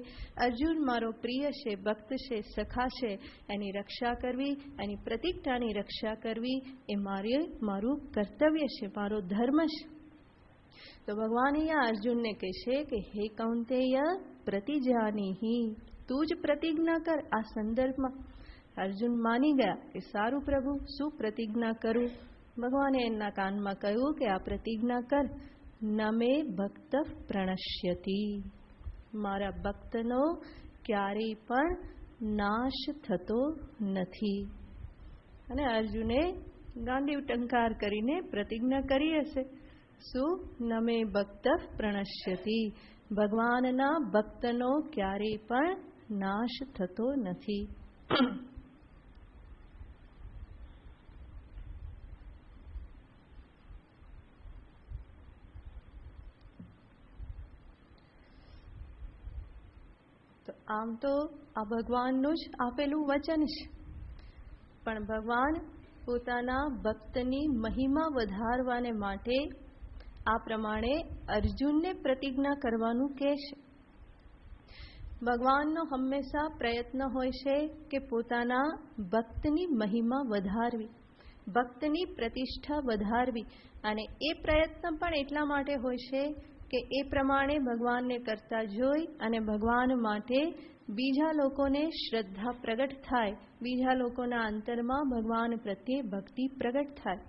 અર્જુન મારો પ્રિય છે, ભક્ત છે, સખા છે. એની રક્ષા કરવી, એની પ્રતિજ્ઞાની રક્ષા કરવી એ મારું કર્તવ્ય છે, મારો ધર્મ છે. તો ભગવાન અહીંયા અર્જુનને કહેશે કે હે કૌંતેય પ્રતિજાનીહિ, તું જ પ્રતિજ્ઞા કર. આ સંદર્ભમાં અર્જુન માની ગયા કે સારું પ્રભુ, શું પ્રતિજ્ઞા કરું? ભગવાને એના કાનમાં કહ્યું કે આ પ્રતિજ્ઞા કર, ન મે ભક્ત પ્રણશ્યતિ, મારા ભક્તનો ક્યારેય પણ નાશ થતો નથી. અને અર્જુને ગાંડીવ ટંકાર કરીને પ્રતિજ્ઞા કરી હશે. શું? ન મે ભક્ત પ્રણશ્યતિ, ભગવાનના ભક્તનો ક્યારેય પણ નાશ થતો નથી. આમ તો આ ભગવાનનું જ આપેલું વચન છે, પણ ભગવાન પોતાના ભક્તની મહિમા વધારવાને માટે આ પ્રમાણે અર્જુનને પ્રતિજ્ઞા કરવાનું કહે છે. ભગવાનનો હંમેશા પ્રયત્ન હોય છે કે પોતાના ભક્તની મહિમા વધારવી, ભક્તની પ્રતિષ્ઠા વધારવી. અને એ પ્રયત્ન પણ એટલા માટે હોય છે કે એ પ્રમાણે ભગવાનને કરતા જોઈ અને ભગવાન માટે બીજા લોકોને શ્રદ્ધા પ્રગટ થાય, બીજા લોકોના અંતરમાં ભગવાન પ્રત્યે ભક્તિ પ્રગટ થાય.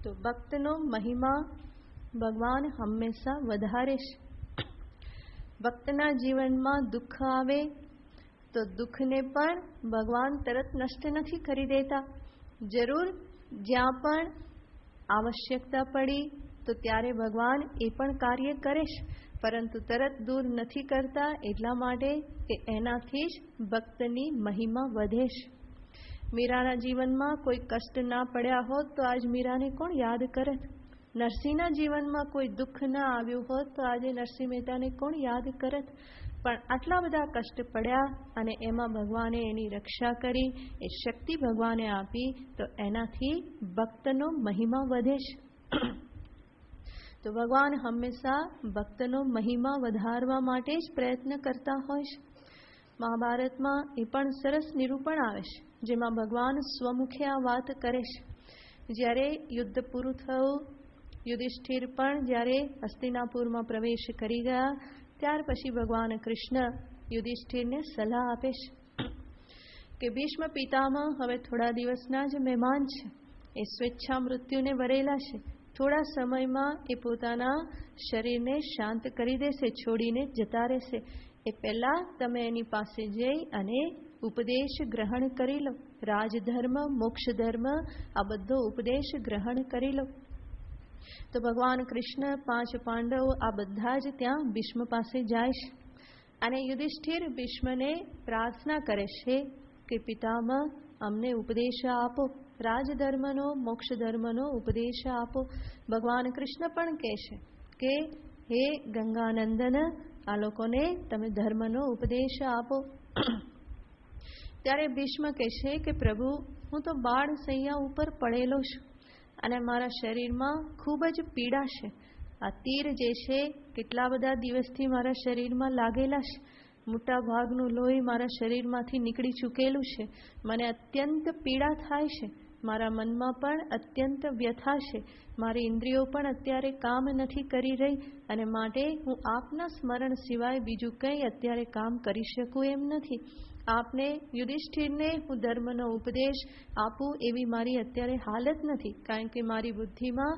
તો ભક્તનો મહિમા ભગવાન હંમેશા વધારે છે. ભક્તના જીવનમાં દુઃખ આવે તો દુઃખને પણ ભગવાન તરત નષ્ટ નથી કરી દેતા. જરૂર જ્યાં પણ આવશ્યકતા પડી તો ત્યારે ભગવાન એ પણ કાર્ય કરે છે, પરંતુ તરત દૂર નથી કરતા, એટલા માટે કે એનાથી જ ભક્તની મહિમા વધે છે. મીરાના જીવનમાં કોઈ કષ્ટ ના પડ્યા હોત તો આજ મીરાને કોણ યાદ કરત? નરસિંહના જીવનમાં કોઈ દુઃખ ના આવ્યું હોત તો આજે નરસિંહ મહેતાને કોણ યાદ કરત? પણ આટલા બધા કષ્ટ પડ્યા અને એમાં ભગવાને એની રક્ષા કરી, એ શક્તિ ભગવાને આપી, તો એનાથી ભક્તનો મહિમા વધે છે. તો ભગવાન હંમેશા ભક્તનો મહિમા વધારવા માટે જ પ્રયત્ન કરતા હોય છે. મહાભારતમાં એ પણ સરસ નિરૂપણ આવે છે, જેમાં ભગવાન સ્વમુખે આ વાત કરે છે. જ્યારે યુદ્ધ પૂરું થયું, યુધિષ્ઠિર પણ જ્યારે હસ્તિનાપુરમાં પ્રવેશ કરી ગયા, ત્યાર પછી ભગવાન કૃષ્ણ યુધિષ્ઠિરને સલાહ આપે છે કે ભીષ્મ પિતામહ હવે થોડા દિવસના જ મહેમાન છે. એ સ્વેચ્છા મૃત્યુને વરેલા છે. થોડા સમયમાં એ પોતાના શરીરને શાંત કરી દેશે, છોડીને જતા રહેશે. એ પહેલા તમે એની પાસે જઈ અને ઉપદેશ ગ્રહણ કરી લો. રાજધર્મ, મોક્ષ ધર્મ આ બધો ઉપદેશ ગ્રહણ કરી લો. તો ભગવાન કૃષ્ણ, 5 પાંડવો આ બધા જ ત્યાં ભીષ્મ પાસે જાય છે અને યુધિષ્ઠિર ભીષ્મને પ્રાર્થના કરે છે કે પિતામહ, અમને ઉપદેશ આપો, રાજધર્મનો, મોક્ષ ધર્મનો ઉપદેશ આપો. ભગવાન કૃષ્ણ પણ કહે છે કે હે ગંગાનંદન, આ લોકોને તમે ધર્મનો ઉપદેશ આપો. ત્યારે ભીષ્મ કહે છે કે પ્રભુ, હું તો બાળ સૈયા ઉપર પડેલો છું અને મારા શરીરમાં ખૂબ જ પીડા છે. આ તીર જે છે કેટલા બધા દિવસથી મારા શરીરમાં લાગેલા છે. મોટા ભાગનું લોહી મારા શરીરમાંથી નીકળી ચૂકેલું છે. મને અત્યંત પીડા થાય છે. મારા મનમાં પણ અત્યંત વ્યથા છે. મારી ઇન્દ્રિયો પણ અત્યારે કામ નથી કરી રહી અને માટે હું આપના સ્મરણ સિવાય બીજું કંઈ અત્યારે કામ કરી શકું એમ નથી. આપને યુધિષ્ઠિરને હું ધર્મનો ઉપદેશ આપું એવી મારી અત્યારે હાલત નથી, કારણ કે મારી બુદ્ધિમાં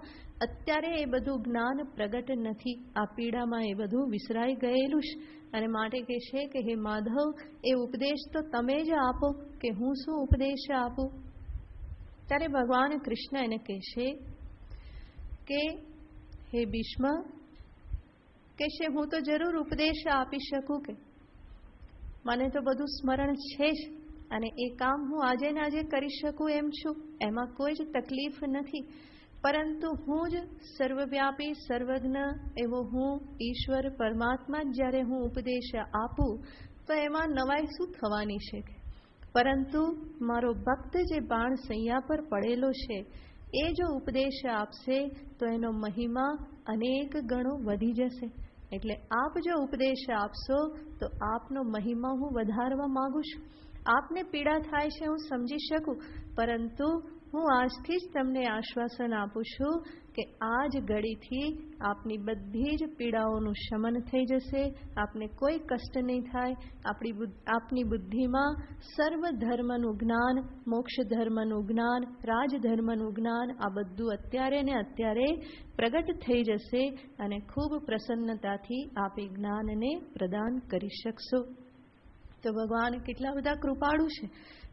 અત્યારે એ બધું જ્ઞાન પ્રગટ નથી. આ પીડામાં એ બધું વિસરાઈ ગયેલું છે અને માટે કહે છે કે હે માધવ, એ ઉપદેશ તો તમે જ આપો કે હું શું ઉપદેશ આપું. ત્યારે ભગવાન કૃષ્ણ એને કહે છે કે હે ભીષ્મ, કહે છે હું તો જરૂર ઉપદેશ આપી શકું, કે મને તો બધું સ્મરણ છે જ અને એ કામ હું આજે ને આજે કરી શકું એમ છું, એમાં કોઈ જ તકલીફ નથી. પરંતુ હું જ સર્વવ્યાપી, સર્વજ્ઞ એવો હું ઈશ્વર પરમાત્મા જ જ્યારે હું ઉપદેશ આપું તો એમાં નવાઈ શું થવાની છે. પરંતુ મારો ભક્ત જે બાણ સૈયા પર પડેલો છે એ જો ઉપદેશ આપશે તો એનો મહિમા અનેક ગણો વધી જશે. એટલે આપ જો ઉપદેશ આપશો તો આપનો મહિમા હું વધારવા માંગુ છું. આપને પીડા થાય છે હું સમજી શકું, પરંતુ હું આજથી જ તમને આશ્વાસન આપું છું કે આજ ઘડીથી આપની બધી જ પીડાઓનું શમન થઈ જશે. આપને કોઈ કષ્ટ નહીં થાય. આપની બુદ્ધિમાં સર્વ ધર્મનું જ્ઞાન, મોક્ષ ધર્મનું જ્ઞાન, રાજધર્મનું જ્ઞાન આ બધું અત્યારે ને અત્યારે પ્રગટ થઈ જશે અને ખૂબ પ્રસન્નતાથી આપ એ જ્ઞાનને પ્રદાન કરી શકશો. તો ભગવાન કેટલા બધા કૃપાળુ છે,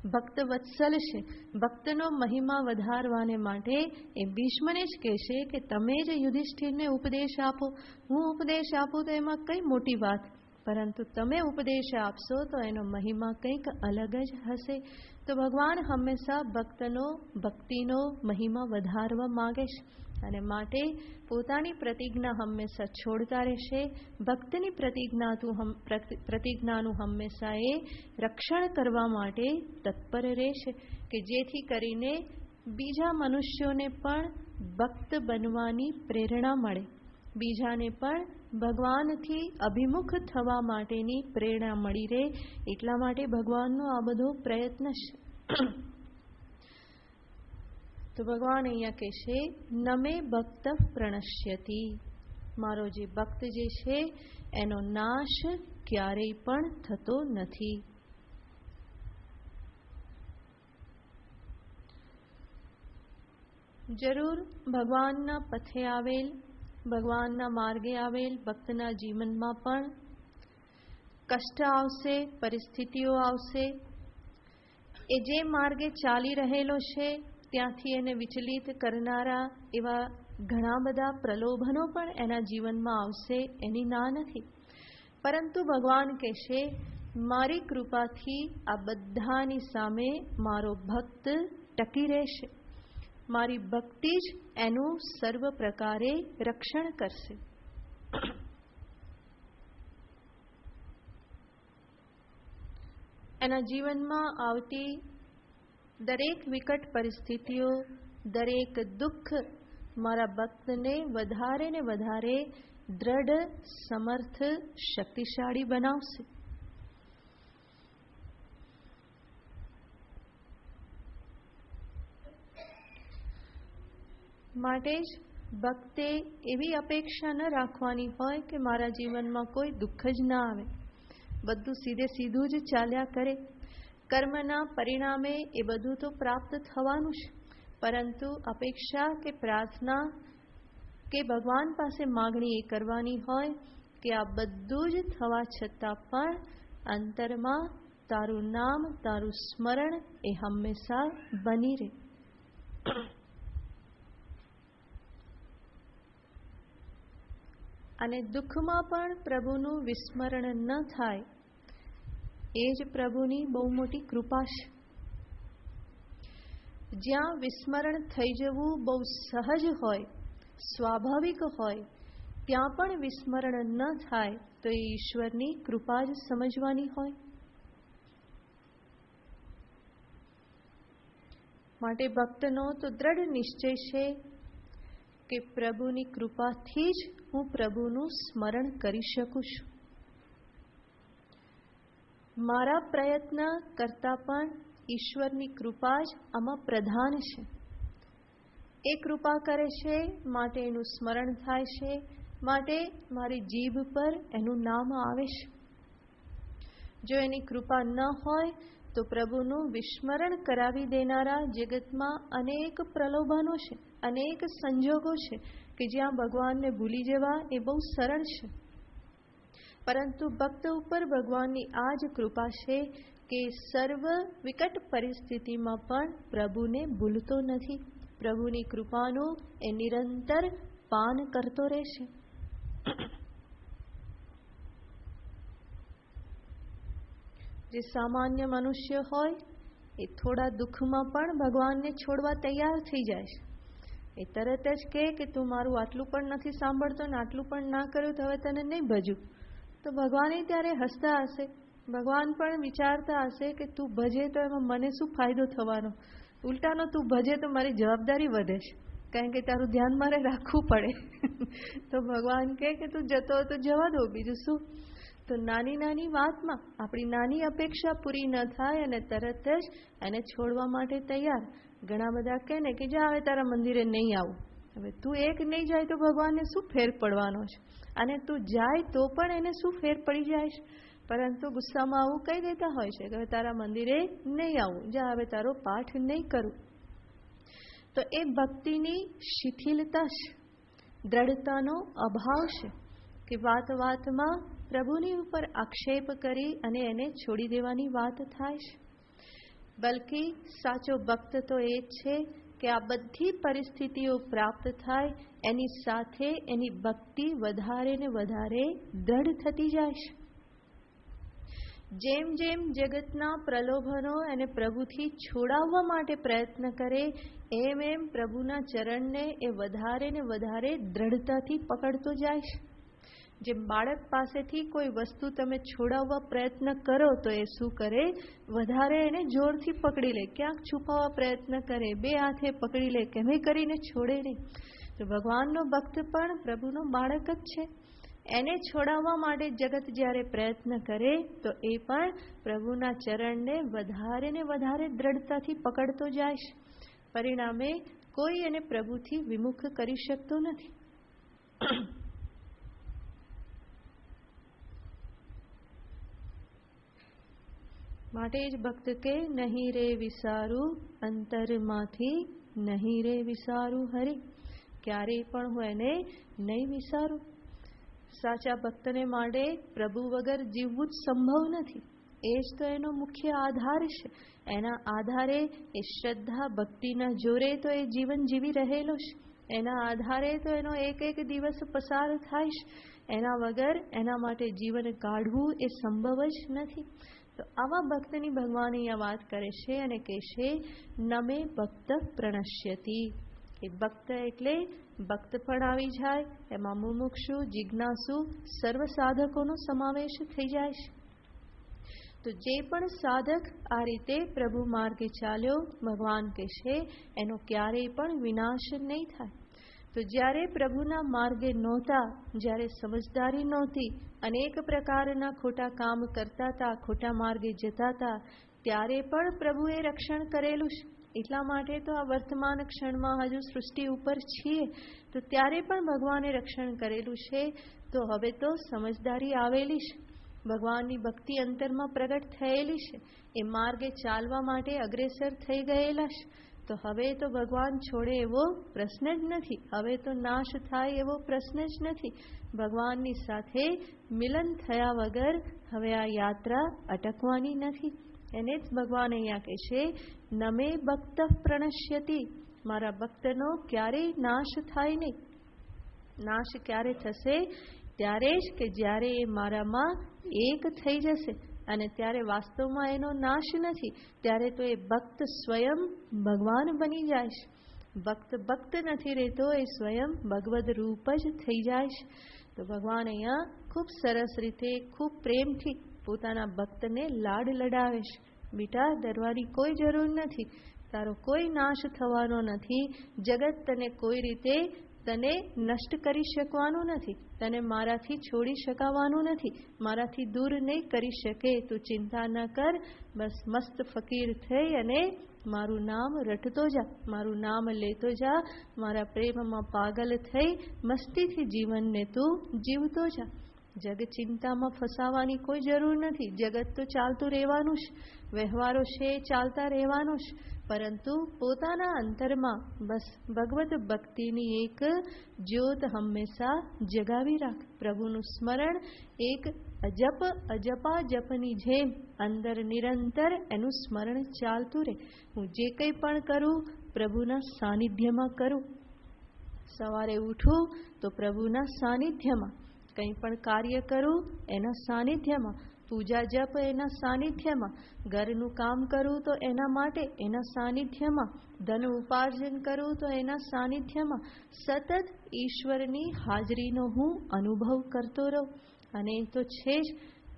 ભક્ત વત્સલ છે. ભક્તનો મહિમા વધારવાને માટે એ ભીષ્મને જ કહે છે કે તમે જ યુધિષ્ઠિરને ઉપદેશ આપો. હું ઉપદેશ આપું તો એમાં કઈ મોટી વાત, પરંતુ તમે ઉપદેશ આપશો તો એનો મહિમા કંઈક અલગ જ હશે. તો ભગવાન હંમેશા ભક્તિનો મહિમા વધારવા માગે છે અને માટે પોતાની પ્રતિજ્ઞા હંમેશા છોડતા રહેશે. ભક્તની પ્રતિજ્ઞાનું હંમેશા એ રક્ષણ કરવા માટે તત્પર રહેશે કે જેથી કરીને બીજા મનુષ્યોને પણ ભક્ત બનવાની પ્રેરણા મળે, બીજાને પણ ભગવાનથી અભિમુખ થવા માટેની પ્રેરણા મળી રહે. એટલા માટે ભગવાનનો આ બધો પ્રયત્ન છે. તો ભગવાન અહીંયા કહે છે નમે ભક્ત પ્રણશ્યતિ, મારો જે ભક્ત જે છે એનો નાશ ક્યારેય પણ થતો નથી. જરૂર ભગવાનના પથે આવેલ, ભગવાનના માર્ગે આવેલ ભક્તના જીવનમાં પણ કષ્ટ આવશે, પરિસ્થિતિઓ આવશે. એ જે માર્ગે ચાલી રહેલો છે ત્યાંથી એને વિચલિત કરનારા એવા ઘણા બધા પ્રલોભનો પણ એના જીવનમાં આવશે, એની ના નથી. પરંતુ ભગવાન કહેશે મારી કૃપાથી આ બધાની સામે મારો ભક્ત ટકી રહેશે. મારી ભક્તિ જ એનું સર્વ પ્રકારે રક્ષણ કરશે. એના જીવનમાં આવતી દરેક વિકટ પરિસ્થિતિઓ, દરેક દુઃખ મારા ભક્તને વધારે ને વધારે દ્રઢ, સમર્થ, શક્તિશાળી બનાવશે. માટે જ ભક્તે એવી અપેક્ષા ન રાખવાની હોય કે મારા જીવનમાં કોઈ દુઃખ જ ના આવે, બધું સીધું જ ચાલ્યા કરે. કર્મના પરિણામે એ બધું તો પ્રાપ્ત થવાનું છે, પરંતુ અપેક્ષા કે પ્રાર્થના કે ભગવાન પાસે માગણી એ કરવાની હોય કે આ બધું જ થવા છતાં પણ અંતરમાં તારું નામ, તારું સ્મરણ એ હંમેશા બની રહે. અને દુઃખમાં પણ પ્રભુનું વિસ્મરણ ન થાય એ જ પ્રભુની બહુ મોટી કૃપા છે. જ્યાં વિસ્મરણ થઈ જવું બહુ સહજ હોય, સ્વાભાવિક હોય, ત્યાં પણ વિસ્મરણ ન થાય તો એ ઈશ્વરની કૃપા જ સમજવાની હોય. માટે ભક્તનો તો દ્રઢ નિશ્ચય છે કે પ્રભુની કૃપાથી જ હું પ્રભુનું સ્મરણ કરી શકું છું. મારા પ્રયત્ન કરતાં પણ ઈશ્વરની કૃપા જ આમાં પ્રધાન છે. એ કૃપા કરે છે માટે એનું સ્મરણ થાય છે, માટે મારી જીભ પર એનું નામ આવે છે. જો એની કૃપા ન હોય તો પ્રભુનું વિસ્મરણ કરાવી દેનારા જગતમાં અનેક પ્રલોભનો છે, અનેક સંજોગો છે કે જ્યાં ભગવાનને ભૂલી જવા એ બહુ સરળ છે. પરંતુ ભક્ત ઉપર ભગવાનની આ જ કૃપા છે કે સર્વ વિકટ પરિસ્થિતિમાં પણ પ્રભુને ભૂલતો નથી. પ્રભુની કૃપાનું એ નિરંતર પાન કરતો રહેશે. જે સામાન્ય મનુષ્ય હોય એ થોડા દુઃખમાં પણ ભગવાનને છોડવા તૈયાર થઈ જાય છે. એ તરત જ કહે કે તું મારું આટલું પણ નથી સાંભળતો ને આટલું પણ ના કર્યું તો હવે તને નહીં ભજું. તો ભગવાન ત્યારે હસતા હશે. ભગવાન પણ વિચારતા હશે કે તું ભજે તો એમાં મને શું ફાયદો થવાનો, ઉલટાનો તું ભજે તો મારી જવાબદારી વધે છે, કારણ કે તારું ધ્યાન મારે રાખવું પડે. તો ભગવાન કહે કે તું જતો હોય તો જવા દો, બીજું શું. તો નાની નાની વાતમાં આપણી નાની અપેક્ષા પૂરી ન થાય અને તરત જ એને છોડવા માટે તૈયાર. ઘણા બધા કહે ને કે જા હવે તારા મંદિરે નહીં આવું. હવે તું એક નહીં જાય તો ભગવાનને શું ફેર પડવાનો છે, અને તું જાય તો પણ એને શું ફેર પડી જાય છે. પરંતુ ગુસ્સામાં આવું કહી દેતા હોય છે કે હવે તારા મંદિરે નહીં આવું, જા હવે તારો પાઠ નહીં કરું. તો એ ભક્તિની શિથિલતા છે, દ્રઢતાનો અભાવ છે કે વાત વાતમાં પ્રભુની ઉપર આક્ષેપ કરી અને એને છોડી દેવાની વાત થાય છે. બલકી સાચો ભક્ત તો એ જ છે કે આ બધી પરિસ્થિતિઓ પ્રાપ્ત થાય એની સાથે એની ભક્તિ વધારે ને વધારે દ્રઢ થતી જાય છે. જેમ જેમ જગતના પ્રલોભનો એને પ્રભુથી છોડાવવા માટે પ્રયત્ન કરે એમ એમ પ્રભુના ચરણને એ વધારે ને વધારે દ્રઢતાથી પકડતો જાય છે. જેમ બાળક પાસેથી કોઈ વસ્તુ તમે છોડાવવા પ્રયત્ન કરો તો એ શું કરે, વધારે એને જોરથી પકડી લે, ક્યાંક છુપાવવા પ્રયત્ન કરે, બે હાથે પકડી લે, કેમે કરીને છોડે નહીં. તો ભગવાનનો ભક્ત પણ પ્રભુનો બાળક જ છે. એને છોડાવવા માટે જગત જ્યારે પ્રયત્ન કરે તો એ પણ પ્રભુના ચરણને વધારે ને વધારે દ્રઢતાથી પકડતો જાય છે. પરિણામે કોઈ એને પ્રભુથી વિમુખ કરી શકતો નથી. માટે જ ભક્ત કે નહીં રે વિસારું અંતરમાંથી, નહીં રે વિસારું હરિ. ક્યારેય પણ હું એને નહીં વિસારું. સાચા ભક્તને માટે પ્રભુ વગર જીવવું જ સંભવ નથી. એ જ તો એનો મુખ્ય આધાર છે. એના આધારે એ શ્રદ્ધા ભક્તિના જોરે તો એ જીવન જીવી રહેલો છે. એના આધારે તો એનો એક એક દિવસ પસાર થાય છે. એના વગર એના માટે જીવન કાઢવું એ સંભવ જ નથી. તો આવા ભક્તની ભગવાન અહીંયા વાત કરે છે અને કહે છે નમે ભક્ત પ્રણશ્યતિ. એ ભક્ત એટલે ભક્ત પણ આવી જાય, એમાં મુમુક્ષુ, જિજ્ઞાસુ, સર્વ સાધકોનો સમાવેશ થઈ જાય છે. તો જે પણ સાધક આ રીતે પ્રભુ માર્ગે ચાલ્યો, ભગવાન કહેશે એનો ક્યારેય પણ વિનાશ નહીં થાય. તો જ્યારે પ્રભુના માર્ગે નહોતા, જ્યારે સમજદારી નહોતી, અનેક પ્રકારના ખોટા કામ કરતા હતા, ખોટા માર્ગે જતા હતા, ત્યારે પણ પ્રભુએ રક્ષણ કરેલું છે. એટલા માટે તો આ વર્તમાન ક્ષણમાં હજુ સૃષ્ટિ ઉપર છીએ તો ત્યારે પણ ભગવાને રક્ષણ કરેલું છે. તો હવે તો સમજદારી આવેલી છે, ભગવાનની ભક્તિ અંતરમાં પ્રગટ થયેલી છે, એ માર્ગે ચાલવા માટે અગ્રેસર થઈ ગયેલા છે. તો હવે તો ભગવાન છોડે એવો પ્રશ્ન જ નથી, હવે તો નાશ થાય એવો પ્રશ્ન જ નથી. ભગવાનની સાથે મિલન થયા વગર હવે આ યાત્રા અટકવાની નથી. એને જ ભગવાન અહીંયા કહે છે, નમે ભક્ત પ્રણશ્યતિ, મારા ભક્તનો ક્યારેય નાશ થાય નહીં. નાશ ક્યારે થશે? ત્યારે જ કે જ્યારે એ મારામાં એક થઈ જશે. અને ત્યારે વાસ્તવમાં એનો નાશ નથી, ત્યારે તો એ ભક્ત સ્વયં ભગવાન બની જાય છે. ભક્ત નથી રહેતો, એ સ્વયં ભગવદ રૂપ જ થઈ જાય છે. તો ભગવાન અહીંયા ખૂબ સરસ રીતે, ખૂબ પ્રેમથી પોતાના ભક્તને લાડ લડાવે છે. બેટા, ડરવાની કોઈ જરૂર નથી, તારો કોઈ નાશ થવાનો નથી. જગત તને કોઈ રીતે તને નષ્ટ કરી શકવાનું નથી, તને મારાથી છોડી શકાવાનું નથી, મારાથી દૂર નહીં કરી શકે. તું ચિંતા ન કર, બસ મસ્ત ફકીર થઈ અને મારું નામ રટતો જા, મારું નામ લેતો જા, મારા પ્રેમમાં પાગલ થઈ મસ્તીથી જીવનને તું જીવતો જા. જગ ચિંતામાં ફસાવાની કોઈ જરૂર નથી. જગત તો ચાલતું રહેવાનું છે, વ્યવહારો છે ચાલતા રહેવાનું છે, પરંતુ પોતાના અંતરમાં બસ ભગવદ ભક્તિની એક જ્યોત હંમેશા જગાવી રાખ. પ્રભુનું સ્મરણ એક અજપા જપની જેમ અંદર નિરંતર એનું સ્મરણ ચાલતું રહે. હું જે કંઈ પણ કરું પ્રભુના સાનિધ્યમાં કરું. સવારે ઉઠું તો પ્રભુના સાનિધ્યમાં, કંઈ પણ કાર્ય કરું એના સાનિધ્યમાં, પૂજા જપ એના સાનિધ્યમાં, ઘરનું કામ કરું તો એના માટે એના સાનિધ્યમાં, ધન ઉપાર્જન કરું તો એના સાનિધ્યમાં, સતત ઈશ્વરની હાજરીનો હું અનુભવ કરતો રહું. અને એ તો છે જ,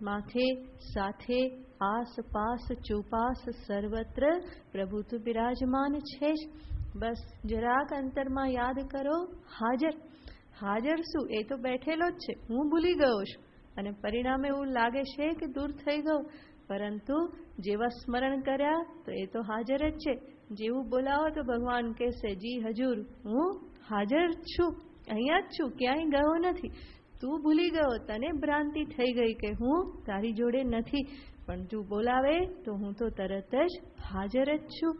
માથે સાથે આસપાસ ચોપાસ સર્વત્ર પ્રભુ તો બિરાજમાન છે જ. બસ જરાક અંતરમાં યાદ કરો, હાજર શું? એ તો બેઠેલો જ છે, હું ભૂલી ગયો છું. અને પરિણામે એવું લાગે છે કે દૂર થઈ ગયો, પરંતુ જેવા સ્મરણ કર્યા તો એ તો હાજર જ છે. જેવું બોલાવો તો ભગવાન કહેશે, જી હજુર, હું હાજર છું, અહીંયા જ છું, ક્યાંય ગયો નથી. તું ભૂલી ગયો, તને ભ્રાંતિ થઈ ગઈ કે હું તારી જોડે નથી, પણ તું બોલાવે તો હું તો તરત જ હાજર જ છું.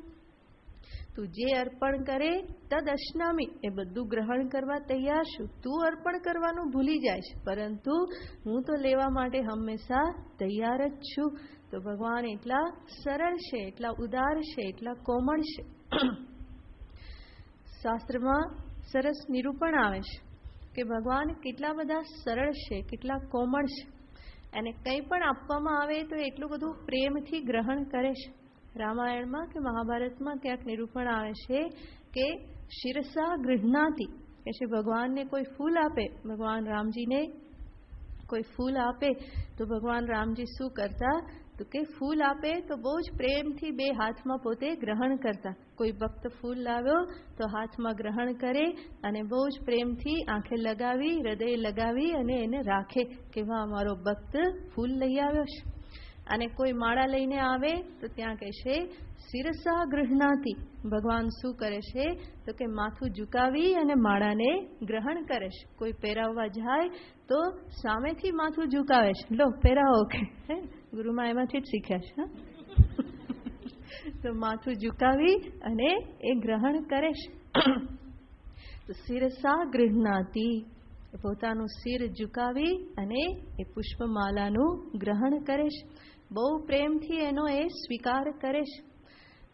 તું જે અર્પણ કરે તદ અશ્નામી, એ બધું ગ્રહણ કરવા તૈયાર છું. તું અર્પણ કરવાનું ભૂલી જાય છે, પરંતુ હું તો લેવા માટે હંમેશા તૈયાર જ છું. તો ભગવાન એટલા સરળ છે, એટલા ઉદાર છે, એટલા કોમળ છે. શાસ્ત્રમાં સરસ નિરૂપણ આવે છે કે ભગવાન કેટલા બધા સરળ છે, કેટલા કોમળ છે. અને કંઈ પણ આપવામાં આવે તો એટલું બધું પ્રેમથી ગ્રહણ કરે છે. રામાયણમાં કે મહાભારતમાં ક્યાંક નિરૂપણ આવે છે કે શિરસા ગૃહ્ણાતિ, કે છે ભગવાનને કોઈ ફૂલ આપે, ભગવાન રામજીને કોઈ ફૂલ આપે તો ભગવાન રામજી શું કરતા? તો કે ફૂલ આપે તો બહુ જ પ્રેમથી બે હાથમાં પોતે ગ્રહણ કરતા. કોઈ ભક્ત ફૂલ લાવ્યો તો હાથમાં ગ્રહણ કરે અને બહુ જ પ્રેમથી આંખે લગાવી, હૃદય લગાવી અને એને રાખે કે વાહ, મારો ભક્ત ફૂલ લઈ આવ્યો છે. અને કોઈ માળા લઈને આવે તો ત્યાં કહે છે શિરસા ગૃહ્ણાતિ, ભગવાન શું કરે છે? તો કે માથું ઝુકાવી અને માળાને ગ્રહણ કરે છે. કોઈ પહેરાવવા જાય તો સામેથી માથું ઝુકાવે છે, લો પહેરાવો, કે ગુરુમાં એમાંથી જ શીખ્યા છે. તો માથું ઝુકાવી અને એ ગ્રહણ કરે છે. તો શિરસા ગૃહ્ણાતિ, પોતાનું શિર ઝુકાવી અને એ પુષ્પમાલાનું ગ્રહણ કરે છે. બહુ પ્રેમથી એનો એ સ્વીકાર કરે છે.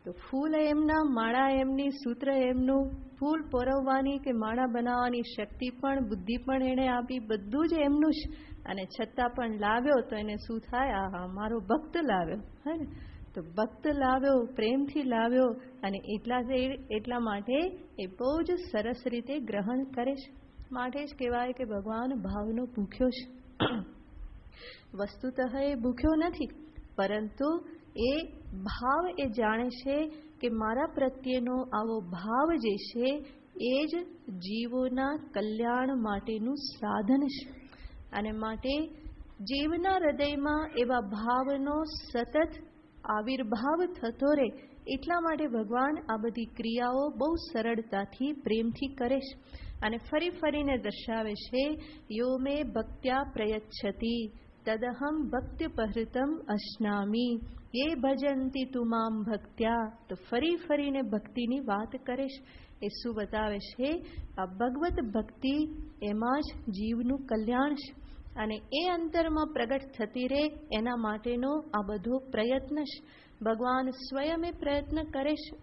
તો ફૂલ એમના, માળા એમની, સૂત્ર એમનું, ફૂલ પોરવવાની કે માળા બનાવવાની શક્તિ પણ, બુદ્ધિ પણ એણે આપી, બધું જ એમનું જ. અને છતાં પણ લાવ્યો તો એને શું થાય? આહા, મારો ભક્ત લાવ્યો, હે ને? તો ભક્ત લાવ્યો, પ્રેમથી લાવ્યો, અને એટલા માટે એ બહુ જ સરસ રીતે ગ્રહણ કરે છે. માટે જ કહેવાય કે ભગવાન ભાવનો ભૂખ્યો છે. વસ્તુતઃ એ ભૂખ્યો નથી, પરંતુ એ ભાવ એ જાણે છે કે મારા પ્રત્યેનો આવો ભાવ જે છે એ જ જીવોના કલ્યાણ માટેનું સાધન છે. અને માટે જીવના હૃદયમાં એવા ભાવનો સતત આવિર્ભાવ થતો રહે, એટલા માટે ભગવાન આ બધી ક્રિયાઓ બહુ સરળતાથી, પ્રેમથી કરે છે. અને ફરી ફરીને દર્શાવે છે, યો મે ભક્ત્યા પ્રયચ્છતિ, તદહમ ભક્ત્યપહૃતમ અશ્નામી યે ભજંતી તુમામ ભક્ત્યા. તો ફરી ફરીને ભક્તિની વાત કરે છે. એ શું બતાવે છે? આ ભગવત ભક્તિ એમાં જ જીવનું કલ્યાણ છે અને એ અંતરમાં પ્રગટ થતી રહે એના માટેનો આ બધો પ્રયત્ન છે. ભગવાન સ્વયં એ પ્રયત્ન કરે છે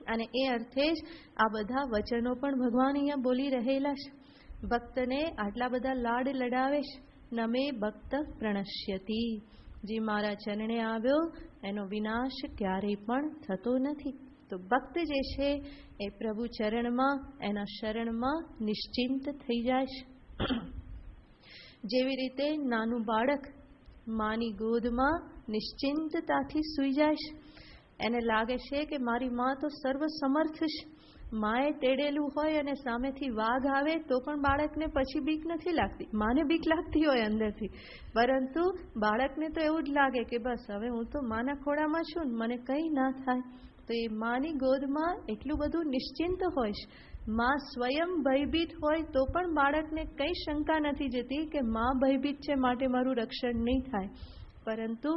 અને એ અર્થે જ આ બધા વચનો પણ ભગવાન અહીંયા બોલી રહેલા છે. ભક્તને આટલા બધા લાડ લડાવે છે. નમે ભક્ત પ્રણશ્યતિ. જે મારા ચરણે આવ્યો એનો વિનાશ ક્યારેય પણ થતો નથી. તો ભક્ત જે છે એ પ્રભુ ચરણમાં એના શરણમાં નિશ્ચિંત થઈ જાય છે. જેવી રીતે નાનું બાળક માની ગોદમાં નિશ્ચિંતતાથી સૂઈ જાય છે. એને લાગે છે કે મારી માં તો સર્વ સમર્થ છે. માએ તેડેલું હોય અને સામેથી વાઘ આવે તો પણ બાળકને પછી બીક નથી લાગતી. માને બીક લાગતી હોય અંદરથી, પરંતુ બાળકને તો એવું જ લાગે કે બસ હવે હું તો માના ખોળામાં છું, મને કંઈ ના થાય. તો એ માની ગોદમાં એટલું બધું નિશ્ચિંત હોય છે. માં સ્વયં ભયભીત હોય તો પણ બાળકને કંઈ શંકા નથી જતી કે માં ભયભીત છે માટે મારું રક્ષણ નહીં થાય. પરંતુ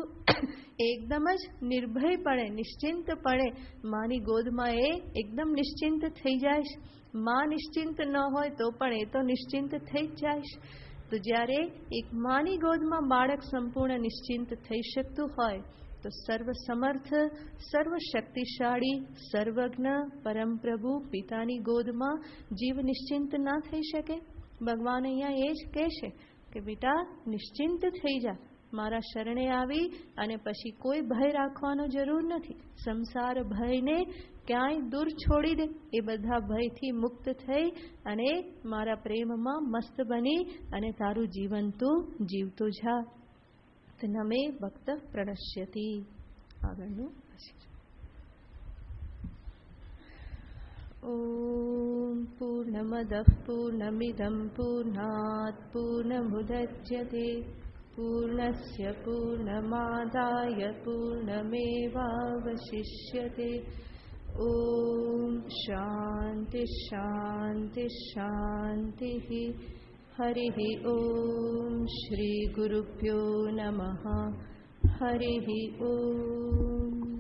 એકદમ જ નિર્ભયપણે નિશ્ચિંતપણે માની ગોદમાં એ એકદમ નિશ્ચિંત થઈ જાય છે. માં નિશ્ચિંત ન હોય તો પણ એ તો નિશ્ચિંત થઈ જ જાય છે. તો જ્યારે એક માની ગોદમાં બાળક સંપૂર્ણ નિશ્ચિંત થઈ શકતું હોય તો સર્વ સમર્થ, સર્વ શક્તિશાળી, સર્વજ્ઞ પરમપ્રભુ પિતાની ગોદમાં જીવ નિશ્ચિંત ના થઈ શકે? ભગવાન અહીંયા એ જ કહે છે કે બેટા નિશ્ચિંત થઈ જા, મારા શરણે આવી અને પછી કોઈ ભય રાખવાનો જરૂર નથી. સંસાર ભયને ક્યાંય દૂર છોડી દે. એ બધા ભયથી મુક્ત થઈ અને મારા પ્રેમમાં મસ્ત બની અને તારું જીવન તું જીવતો જા. નમે ભક્ત પ્રણશ્યતિ. આગળનું ઓમ પૂર્ણમદ પૂર્ણમિદં પૂર્ણાત પૂર્ણમુદચ્યતે પૂર્ણસ્ય પૂર્ણમાદાય પૂર્ણમેવાવશિષ્યતે. ઓમ શાંતિ શાંતિ શાંતિ. હરિ ઓમ શ્રી ગુરુભ્યો નમઃ. હરિ ઓમ.